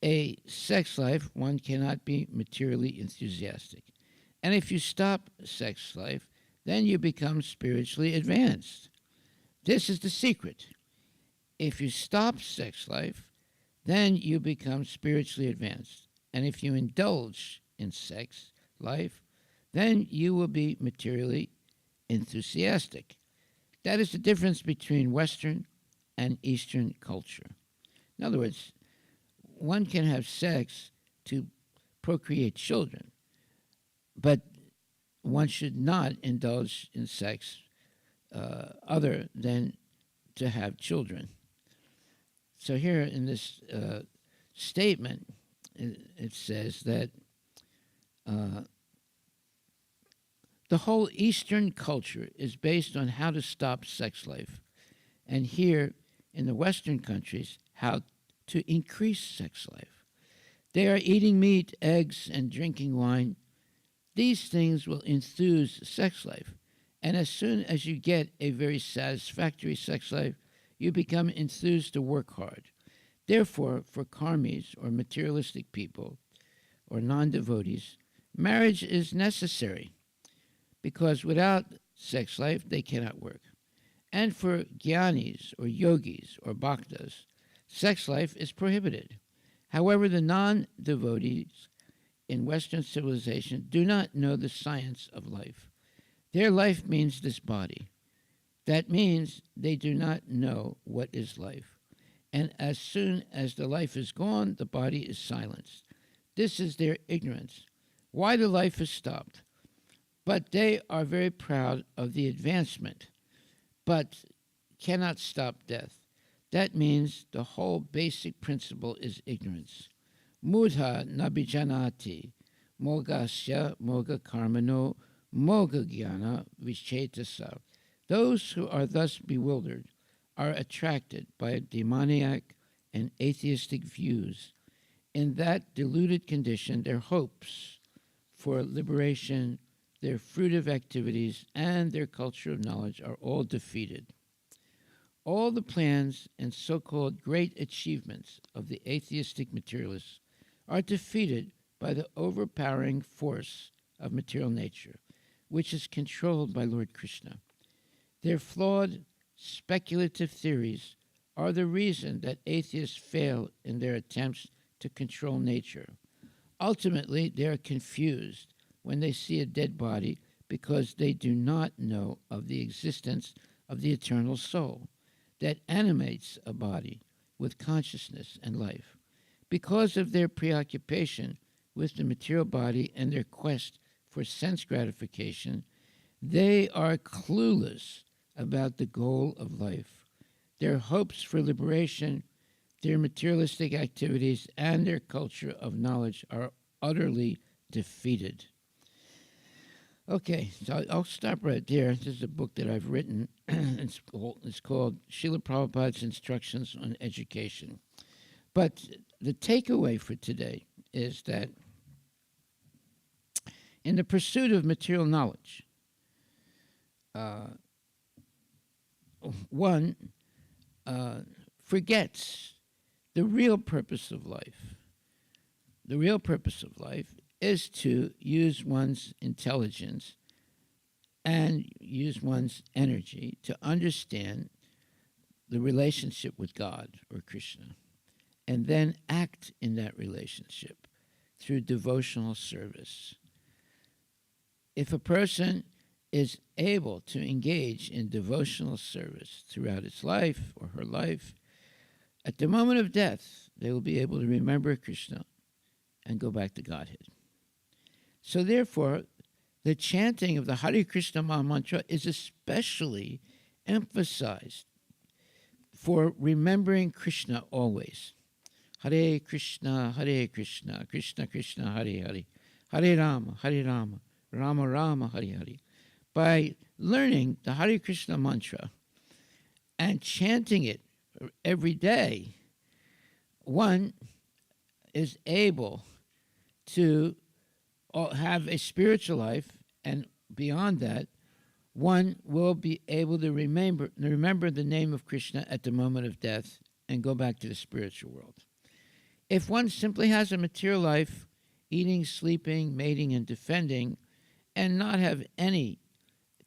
a sex life, one cannot be materially enthusiastic. And if you stop sex life, then you become spiritually advanced. This is the secret. If you stop sex life, then you become spiritually advanced. And if you indulge in sex life, then you will be materially enthusiastic. That is the difference between Western and Eastern culture. In other words, one can have sex to procreate children, but one should not indulge in sex other than to have children. So here in this statement, it says that the whole Eastern culture is based on how to stop sex life, and here in the Western countries, how to increase sex life. They are eating meat, eggs, and drinking wine. These things will enthuse sex life. And as soon as you get a very satisfactory sex life, you become enthused to work hard. Therefore, for karmis or materialistic people or non-devotees, marriage is necessary because without sex life, they cannot work. And for jnanis or yogis or bhaktas, sex life is prohibited. However, the non-devotees in Western civilization do not know the science of life. Their life means this body. That means they do not know what is life. And as soon as the life is gone, the body is silenced. This is their ignorance. Why the life is stopped. But they are very proud of the advancement, but cannot stop death. That means the whole basic principle is ignorance. Mudha nabijanati, mogasya moga karmano, moga jnana vichetasa. Those who are thus bewildered are attracted by demoniac and atheistic views. In that deluded condition, their hopes for liberation, their fruitive activities, and their culture of knowledge are all defeated. All the plans and so-called great achievements of the atheistic materialists are defeated by the overpowering force of material nature, which is controlled by Lord Krishna. Their flawed, speculative theories are the reason that atheists fail in their attempts to control nature. Ultimately, they are confused when they see a dead body because they do not know of the existence of the eternal soul that animates a body with consciousness and life. Because of their preoccupation with the material body and their quest for sense gratification, they are clueless about the goal of life. Their hopes for liberation, their materialistic activities, and their culture of knowledge are utterly defeated. Okay, so I'll stop right there. This is a book that I've written. It's called Srila Prabhupada's Instructions on Education. But the takeaway for today is that in the pursuit of material knowledge, one forgets the real purpose of life. The real purpose of life is to use one's intelligence and use one's energy to understand the relationship with God or Krishna, and then act in that relationship through devotional service. If a person is able to engage in devotional service throughout its life or her life, at the moment of death, they will be able to remember Krishna and go back to Godhead. So therefore, the chanting of the Hare Krishna Maha Mantra is especially emphasized for remembering Krishna always. Hare Krishna, Krishna Krishna, Hare Hare, Hare Rama, Rama Rama, Hare Hare. By learning the Hare Krishna mantra and chanting it every day, one is able to have a spiritual life, and beyond that, one will be able to remember the name of Krishna at the moment of death and go back to the spiritual world. If one simply has a material life, eating, sleeping, mating, and defending, and not have any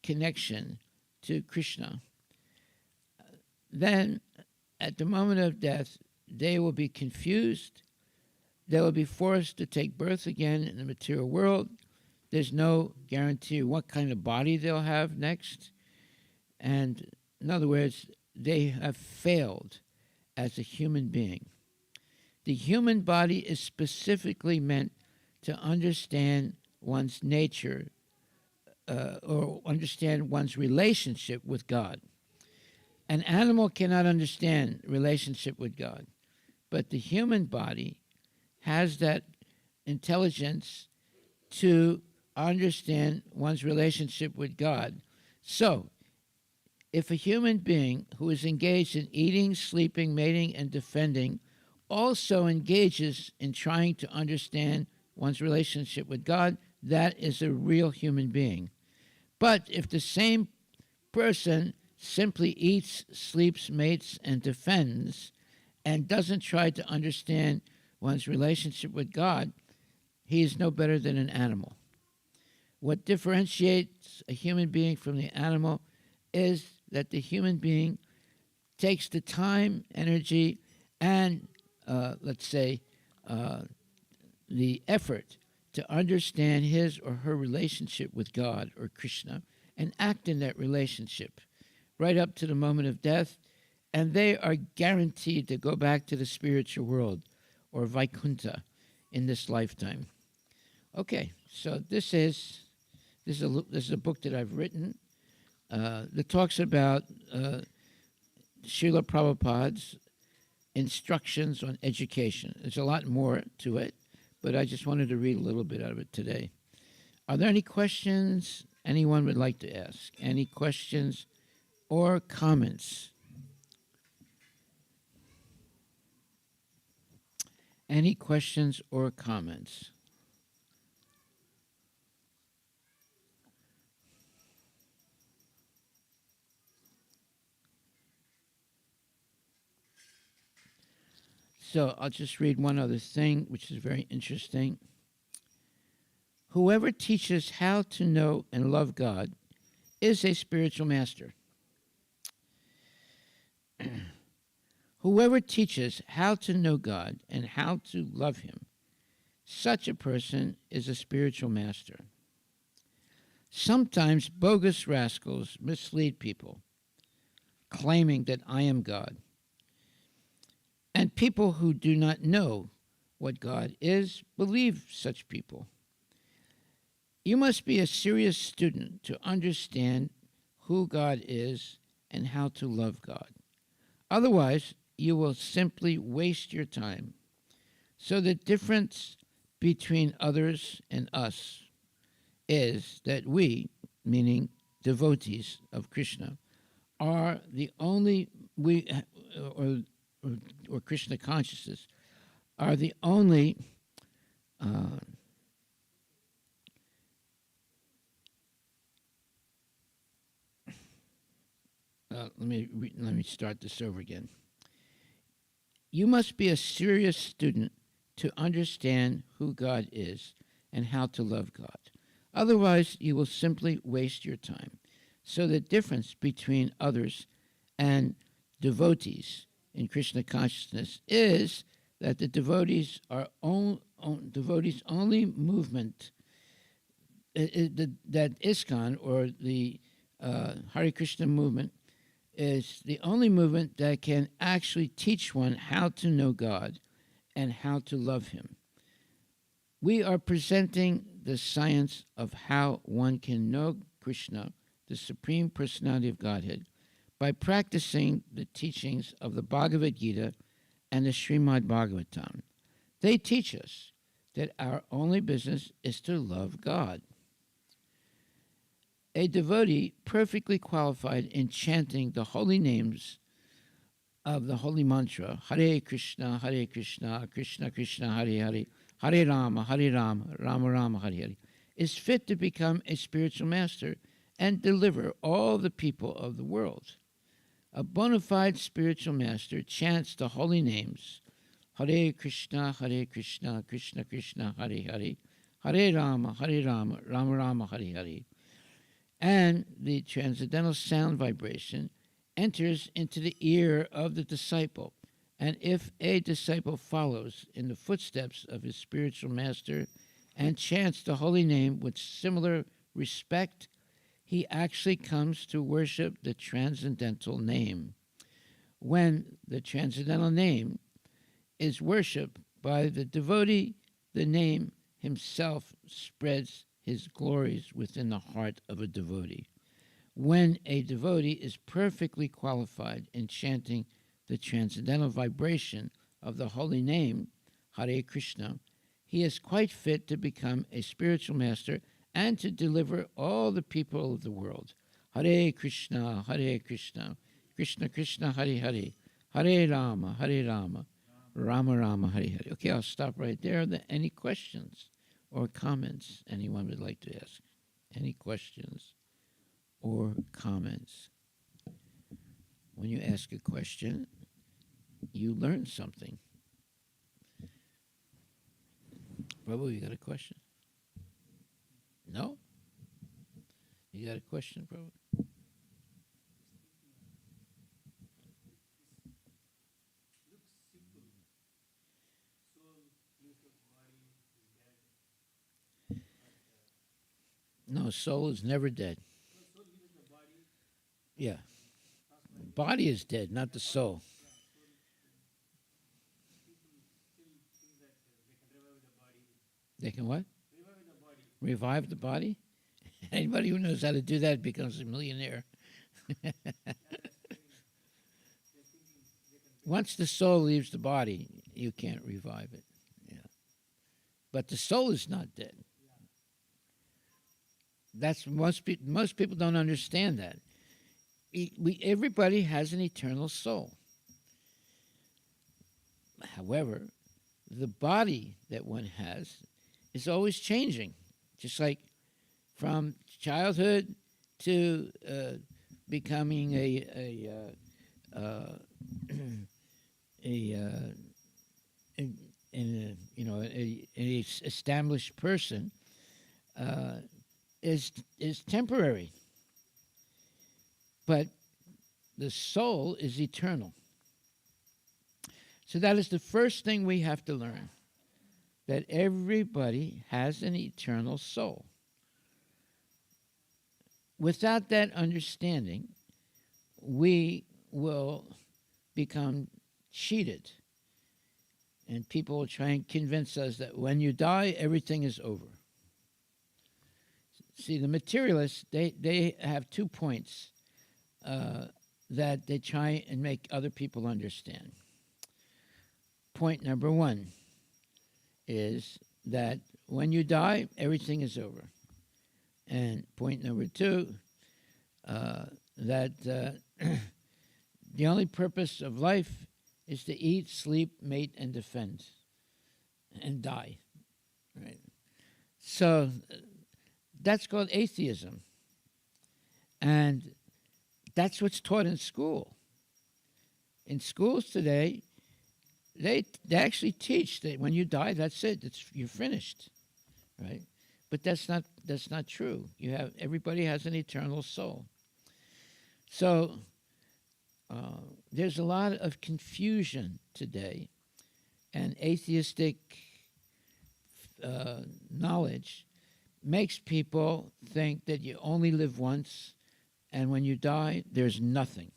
connection to Krishna, then at the moment of death, they will be confused. They will be forced to take birth again in the material world. There's no guarantee what kind of body they'll have next. And in other words, they have failed as a human being. The human body is specifically meant to understand one's nature or understand one's relationship with God. An animal cannot understand relationship with God, but the human body has that intelligence to understand one's relationship with God. So, if a human being who is engaged in eating, sleeping, mating, and defending also engages in trying to understand one's relationship with God, that is a real human being. But if the same person simply eats, sleeps, mates, and defends, and doesn't try to understand one's relationship with God, he is no better than an animal. What differentiates a human being from the animal is that the human being takes the time, energy, and the effort to understand his or her relationship with God or Krishna and act in that relationship right up to the moment of death, and they are guaranteed to go back to the spiritual world or Vaikuntha in this lifetime. Okay, so this is a book that I've written that talks about Srila Prabhupada's instructions on education. There's a lot more to it, but I just wanted to read a little bit out of it today. Are there any questions anyone would like to ask? Any questions or comments? Any questions or comments? So I'll just read one other thing, which is very interesting. Whoever teaches how to know and love God is a spiritual master. Whoever teaches how to know God and how to love him, such a person is a spiritual master. Sometimes bogus rascals mislead people, claiming that I am God. And people who do not know what God is believe such people. You must be a serious student to understand who God is and how to love God. Otherwise, you will simply waste your time. So the difference between others and us is that we, meaning devotees of Krishna, are the only, or Krishna consciousness, are the only let me start this over again. You must be a serious student to understand who God is and how to love God. Otherwise, you will simply waste your time. So the difference between others and devotees in Krishna consciousness is that the devotees are devotees' only movement that ISKCON, or the Hare Krishna movement, is the only movement that can actually teach one how to know God and how to love Him. We are presenting the science of how one can know Krishna, the Supreme Personality of Godhead, by practicing the teachings of the Bhagavad Gita and the Srimad Bhagavatam. They teach us that our only business is to love God. A devotee perfectly qualified in chanting the holy names of the holy mantra, Hare Krishna, Krishna Krishna, Hare Hare, Hare Rama, Rama Rama, Hare Hare, is fit to become a spiritual master and deliver all the people of the world. A bona fide spiritual master chants the holy names, Hare Krishna, Krishna Krishna, Hare Hare, Hare Rama, Rama Rama, Hare Hare. And the transcendental sound vibration enters into the ear of the disciple. And if a disciple follows in the footsteps of his spiritual master and chants the holy name with similar respect, he actually comes to worship the transcendental name. When the transcendental name is worshipped by the devotee, the name himself spreads his glories within the heart of a devotee. When a devotee is perfectly qualified in chanting the transcendental vibration of the holy name, Hare Krishna, he is quite fit to become a spiritual master and to deliver all the people of the world. Hare Krishna, Krishna Krishna, Hare Hare, Hare Rama, Rama Rama, Hare Hare. Okay, I'll stop right there. Are there any questions or comments anyone would like to ask? Any questions or comments? When you ask a question, you learn something. Prabhu, you got a question? No? You got a question, Prabhu? No, soul is never dead. Yeah. Body is dead, not the soul. They can what? Revive the body? Anybody who knows how to do that becomes a millionaire. Once the soul leaves the body, you can't revive it. Yeah. But the soul is not dead. That's most people don't understand that. Everybody has an eternal soul. However, the body that one has is always changing, just like from childhood to becoming a established person is temporary, but the soul is eternal. So that is the first thing we have to learn, that everybody has an eternal soul. Without that understanding, we will become cheated. And people will try and convince us that when you die, everything is over. See, the materialists, they have 2 points that they try and make other people understand. Point number 1 is that when you die, everything is over. And point number 2, that the only purpose of life is to eat, sleep, mate, and defend, and die. Right? So that's called atheism. And that's what's taught in school. In schools today, they actually teach that when you die, that's it. You're finished, right? But that's not true. Everybody has an eternal soul. So there's a lot of confusion today, and atheistic knowledge makes people think that you only live once, and when you die, there's nothing.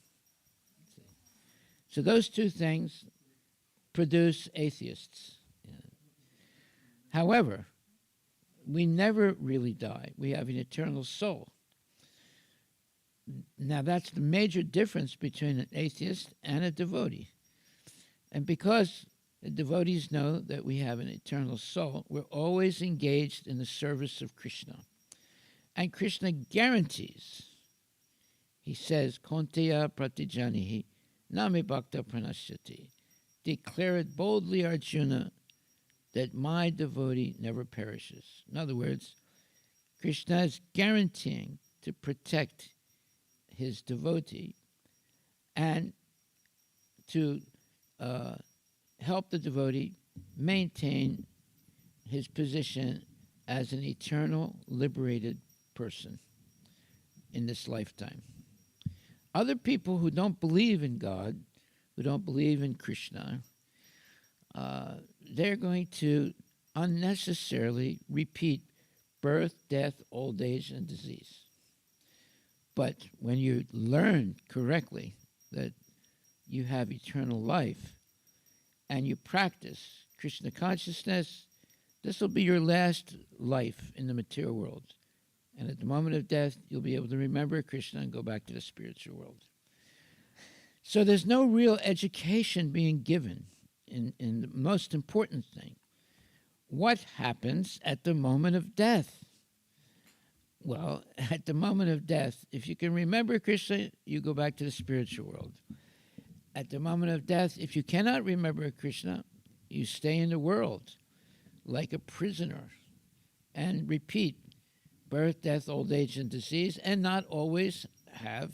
So those two things produce atheists. However, we never really die. We have an eternal soul. Now, that's the major difference between an atheist and a devotee. And because the devotees know that we have an eternal soul, we're always engaged in the service of Krishna. And Krishna guarantees, he says, Konteya pratijanihi nami bhakta pranashyati. Declare it boldly, Arjuna, that my devotee never perishes. In other words, Krishna is guaranteeing to protect his devotee and to help the devotee maintain his position as an eternal, liberated person in this lifetime. Other people who don't believe in God, who don't believe in Krishna, they're going to unnecessarily repeat birth, death, old age, and disease. But when you learn correctly that you have eternal life and you practice Krishna consciousness, this will be your last life in the material world. And at the moment of death, you'll be able to remember Krishna and go back to the spiritual world. So there's no real education being given in the most important thing. What happens at the moment of death? Well, at the moment of death, if you can remember Krishna, you go back to the spiritual world. At the moment of death, if you cannot remember Krishna, you stay in the world like a prisoner and repeat birth, death, old age, and disease, and not always have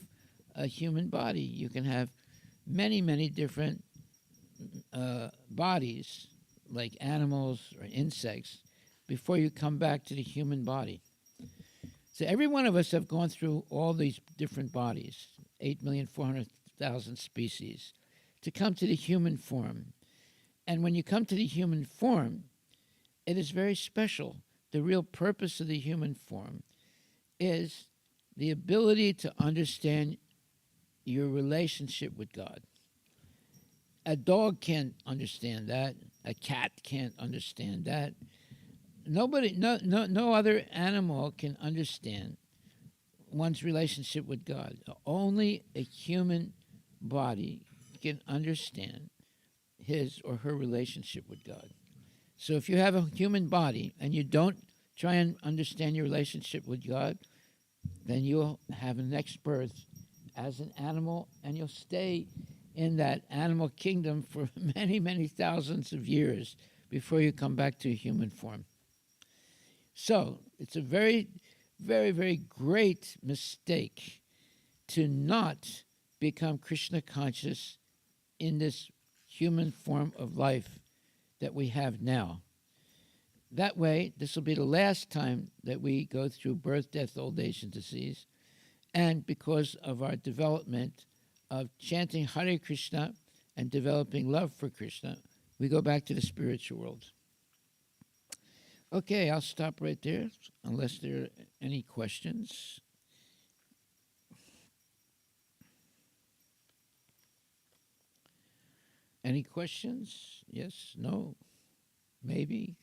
a human body. You can have many, many different bodies, like animals or insects, before you come back to the human body. So every one of us have gone through all these different bodies, 8,400,000 species, to come to the human form. And when you come to the human form, it is very special. The real purpose of the human form is the ability to understand your relationship with God. A dog can't understand that. A cat can't understand that. No other animal can understand one's relationship with God. Only a human body can understand his or her relationship with God. So if you have a human body and you don't try and understand your relationship with God, then you'll have a next birth as an animal, and you'll stay in that animal kingdom for many, many thousands of years before you come back to a human form. So it's a very, very, very great mistake to not become Krishna conscious in this human form of life that we have now. That way, this will be the last time that we go through birth, death, old age, and disease. And because of our development of chanting Hare Krishna and developing love for Krishna, we go back to the spiritual world. Okay, I'll stop right there unless there are any questions. Any questions? Yes? No? Maybe?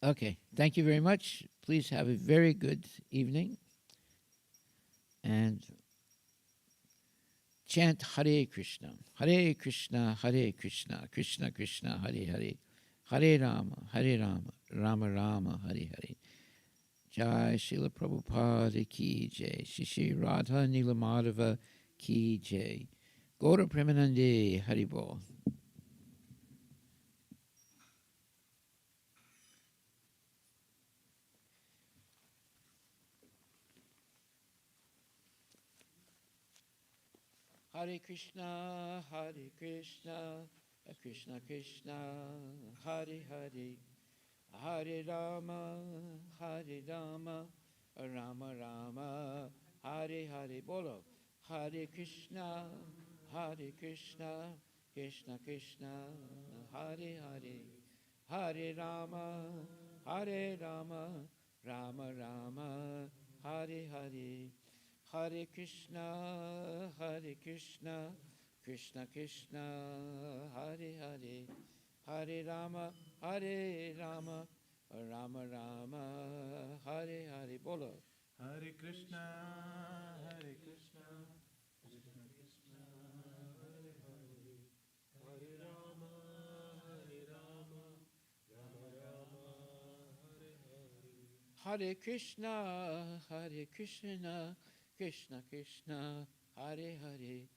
Okay, thank you very much. Please have a very good evening. And chant Hare Krishna. Hare Krishna, Hare Krishna, Krishna Krishna, Hare Hare. Hare Rama, Hare Rama, Rama Rama, Hare Hare. Jai Srila Prabhupada ki jai. Shri Radha Nilamadhava ki jai. Gaura Premanande Haribol. Hare Krishna, Krishna Krishna, Hare Hare, Hare Rama, Rama Rama, Hare Hare. Bolo, Hare Krishna, Krishna Krishna, Hare Hare, Hare Rama, Hare Rama, Rama Rama, Hare Hare, Hare Krishna, Hare Krishna, Krishna Krishna, Hare Hare, Hare Rama, Hare Rama, Rama Rama, Hare Hare. Bolo. Hare Krishna, Hare Krishna, Krishna Krishna, Hare Hare,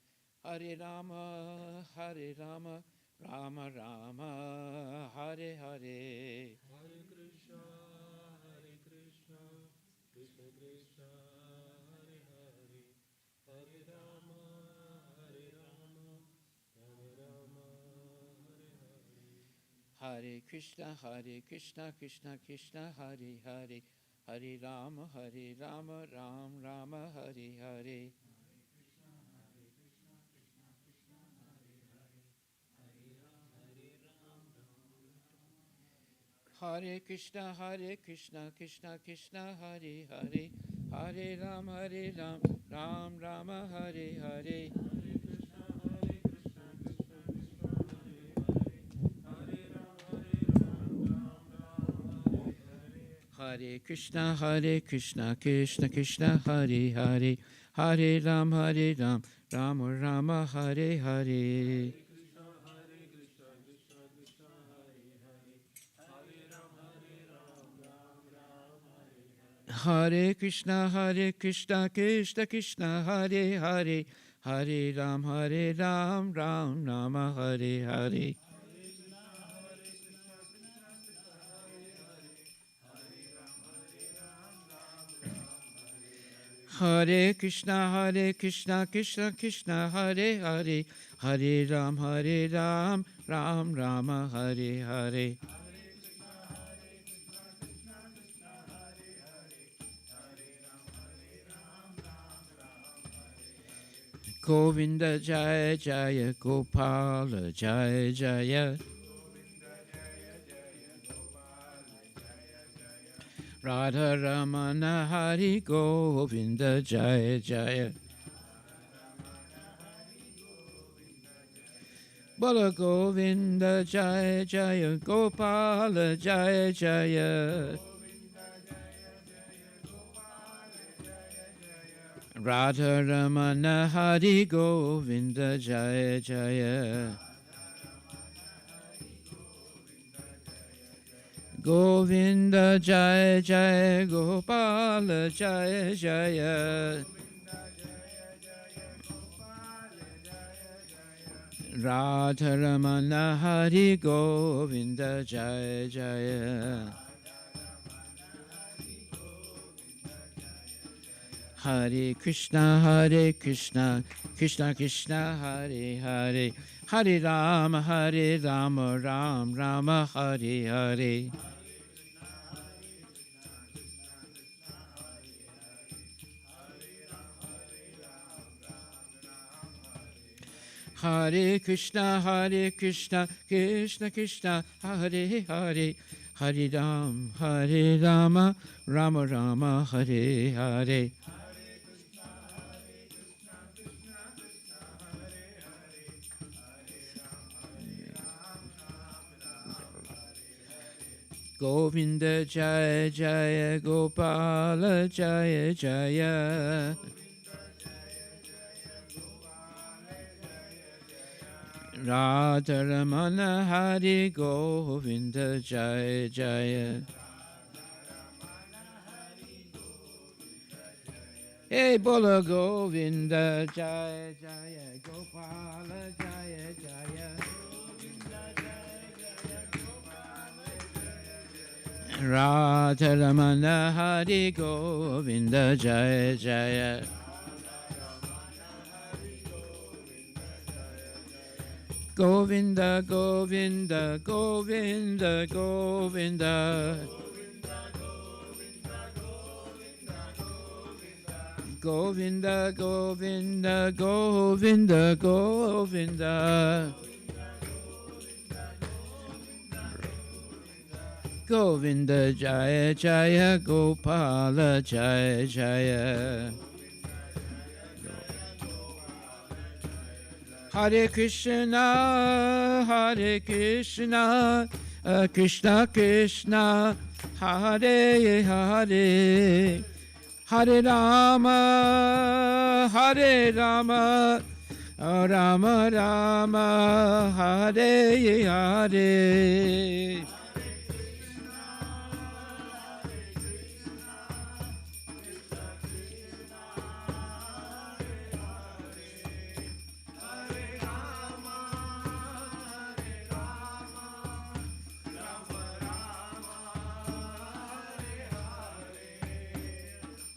Hare Rama, Hare Rama, Rama Rama, Hare Hare. Hare Krishna, Hare Krishna, Krishna Krishna, Hare Hare, Hare Rama, Hare Rama, Rama Rama, Hare Hare. Hare Krishna, Hare Krishna, Krishna Krishna, Hare Hare, Hare Rama, Hare Rama, Rama Rama, Hare Hare. Hare Krishna, Krishna Krishna, Hare Hare, Hare Rama, Ram Rama, Hare Hare. Hare Krishna, Krishna Krishna, Hare Hare, Hare Ram, Ram Rama, Hare Hare. Hare Krishna, Krishna Krishna, Hare Hare, Hare Ram, Ram Rama, Hare Hare. Hare Krishna, Krishna Krishna, Hare Hare, Hare Ram, Ram Rama, Hare Hare. Hare Krishna, Krishna Krishna, Hare Hare, Hare Ram, Ram Rama, Hare Hare. Govinda Jaya Jaya, Gopala Jaya Jaya. Radha Ramana Hari Govinda Jaya Jaya. Bala Govinda Jaya Jaya, Gopala Jaya Jaya. Radha Ramana Hari Govinda Jaya Jaya. Govinda Jaya Jaya, Gopala Jaya Jaya. Radha Ramana Hari Govinda Jaya Jaya. Hare Krishna, Krishna Krishna, Hare Hare, Hare Rama, Ram Rama, Hare Hare. Hare Krishna, Krishna Krishna, Hare Hare, Hare Rama, Rama Rama, Hare Hare. Govinda Jaya Jaya, Gopala Jaya Jaya. Radha Ramana Hari Govinda Jaya Jaya. Hey Bola Govinda Jaya Jaya, Gopala Jaya Jaya. Radha Ramana Hari Govinda Jaya Jaya. Govinda Govinda Govinda Govinda. Govinda Govinda Govinda Govinda. Govinda Jaya Jaya Gopala Jaya Jaya. Hare Krishna, Hare Krishna, Krishna Krishna, Hare Hare, Hare Rama, Hare Rama, Rama Rama, Hare Hare.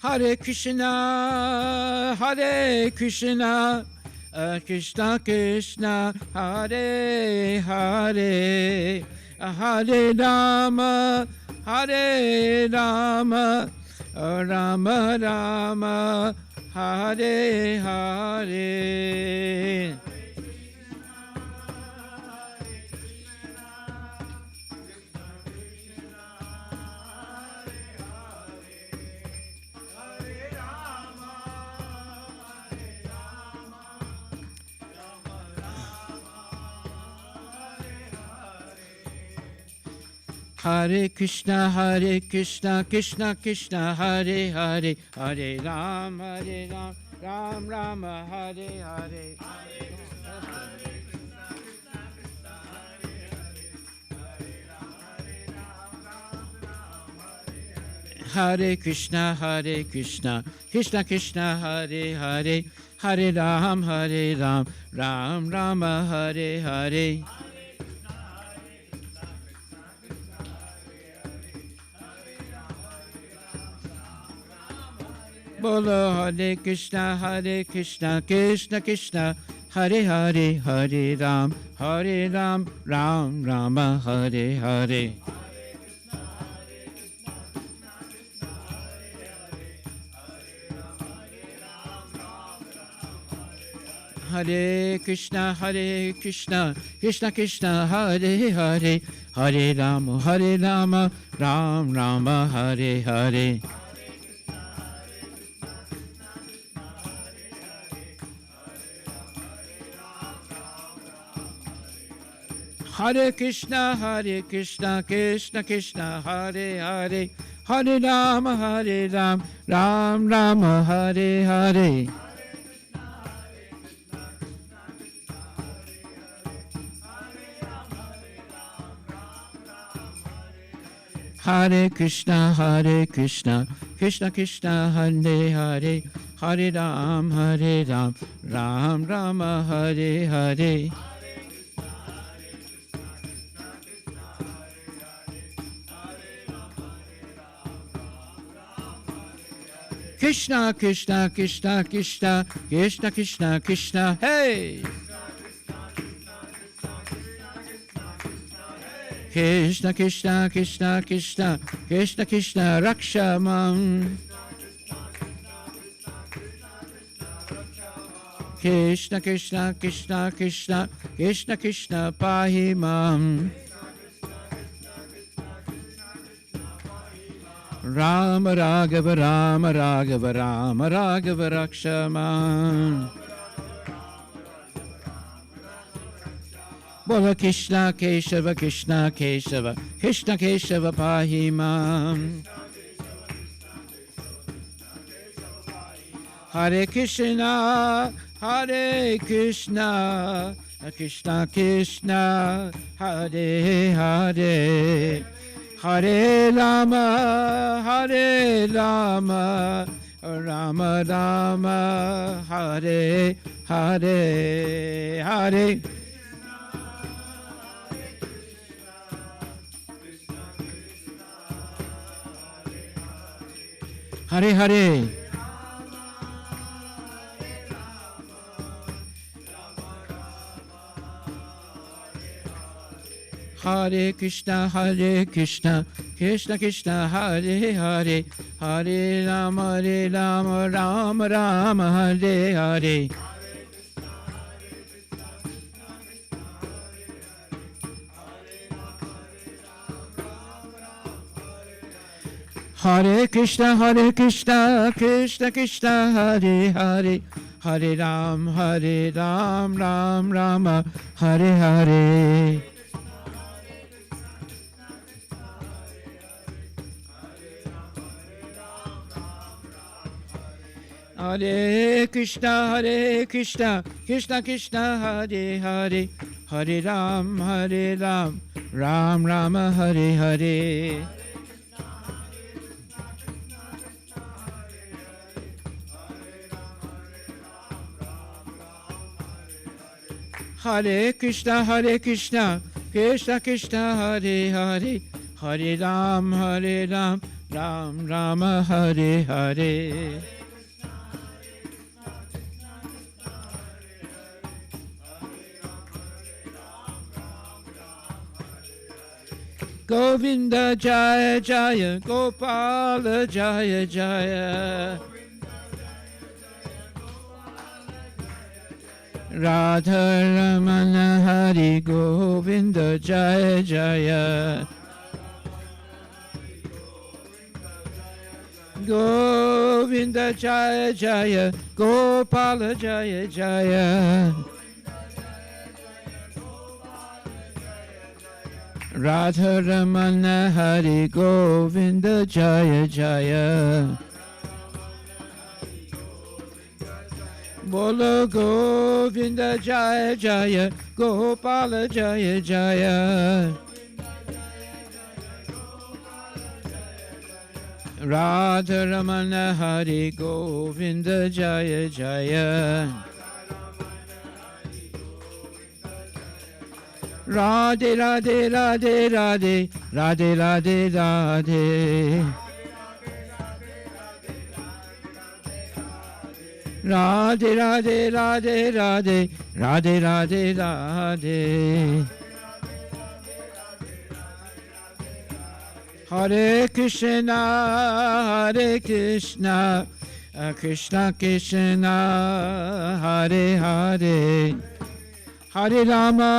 Hare Krishna, Hare Krishna, Krishna Krishna, Hare Hare, Hare Rama, Hare Rama, Rama Rama, Hare Hare. Hare Krishna, Krishna Krishna, Hare Hare, Hare Ram, Ram Rama, Hare Hare. Hare Krishna, Krishna Krishna, Hare Hare, Hare Ram, Ram Rama, Hare Hare. Bolo Hare Krishna, Krishna Krishna, Hare Hare, Hare Ram, Ram Rama, Hare Hare. Hare Krishna, Krishna Krishna, Hare Hare, Hare Rama, Ram Rama, Hare Hare. Hare Krishna, Krishna Krishna, Hare Hare, Hare Ram, Ram Rama, Hare Hare. Hare Krishna, Krishna Krishna, Hare Hare, Hare Ram, Ram Rama, Hare Hare. Krishna Krishna Krishna Krishna, Krishna Krishna Krishna, hey! Krishna Krishna Krishna Krishna, Krishna Krishna Rakshamam. Krishna Krishna Krishna Krishna, Krishna Krishna Pahimam. Rama Raghava Rama Raghava Rama Raghava Rakshamam. Bola Krishna Keshava Krishna Keshava, Krishna Keshava Pahimam. Hare Krishna, Krishna Krishna, Hare Hare, Hare Rama, Rama Rama, Hare Hare, Hare. Hare Hare. Hare Krishna, Krishna Krishna, Hare Hare, Hare Rama, Rama Rama, Hare Hare. Hare Krishna, Krishna Krishna, Hare Hare, Hare Ram, Ram Rama, Hare Hare. Hare Krishna, Krishna Krishna, Hare Hare, Hare Ram, Ram Rama, Hare Hare. Hare Krishna, Krishna Krishna, Hare Hare, Hare Ram, Ram Rama, Hare Hare. Govinda Jaya Jaya, Gopala Jaya Jaya. Radha Ramana Hari Govinda Jaya Jaya. Govinda Jaya Jaya, Gopala Jaya Jaya. Radha Ramana Hari Govinda Jaya Jaya. Bolo Govinda Jaya Jaya, Gopala Jaya Jaya. Radha Ramana Hari Govinda Jaya Jaya. Radhe Radhe Radhe Radhe, Radhe Radhe Radhe. Radhe Radhe Radhe Radhe, Radhe Radhe Radhe. Hare Krishna, Krishna Krishna, Hare Hare, Hare Rama,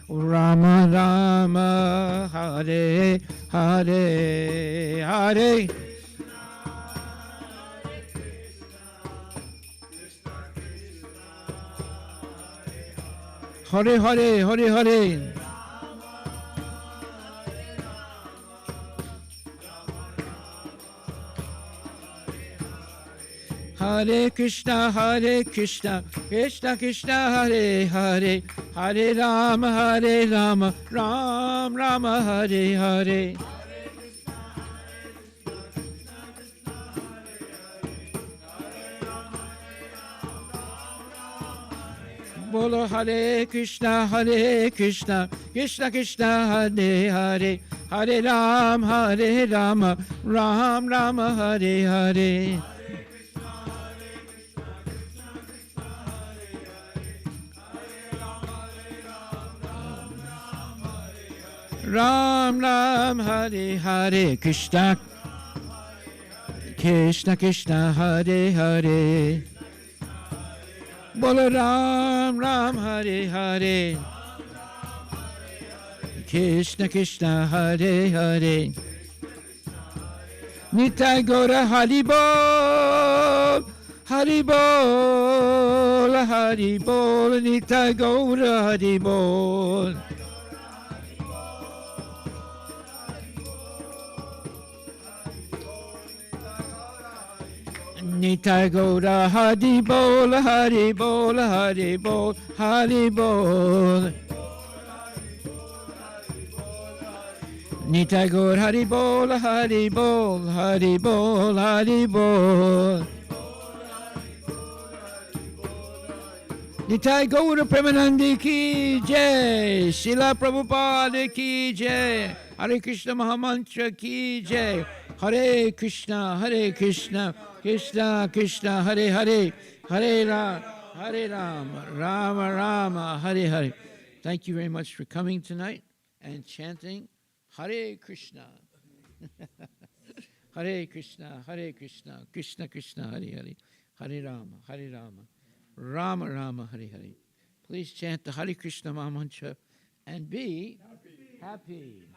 Rama Rama, Hare Hare, Hare. Hare Hare, Hare Hare. Hare Krishna, Krishna Krishna, Hare Hare, Hare Rama, Ram Rama, Hare Hare. Bolo Hare Krishna, Krishna Krishna, Hare Hare, Hare Rama, Ram Rama, Hare Hare. Ram Ram, Hare Hare, Krishna Krishna, Hare Hare. Bolo Ram Hare Hare, Krishna Hare Hare. Nitai Gora Haribol, Haribol, Haribol, Nitai Gora Haribol. Nitai Gora Haribol, Haribol, Haribol, Haribol. Nitai Gaur Haribol, Haribol, Haribol, Haribol. Nitai Gaur Premanandi ki jai, Srila Prabhupada ki jai, Hare Krishna Mahamantra ki jai, Hare Krishna, Krishna Krishna, Hare Hare, Hare Ram, Rama Rama, Hare Hare. Thank you very much for coming tonight and chanting Hare Krishna. Hare Krishna, Krishna Krishna, Hare Hare, Hare Rama, Rama Rama, Hare Hare. Please chant the Hare Krishna Mahamantra and be happy.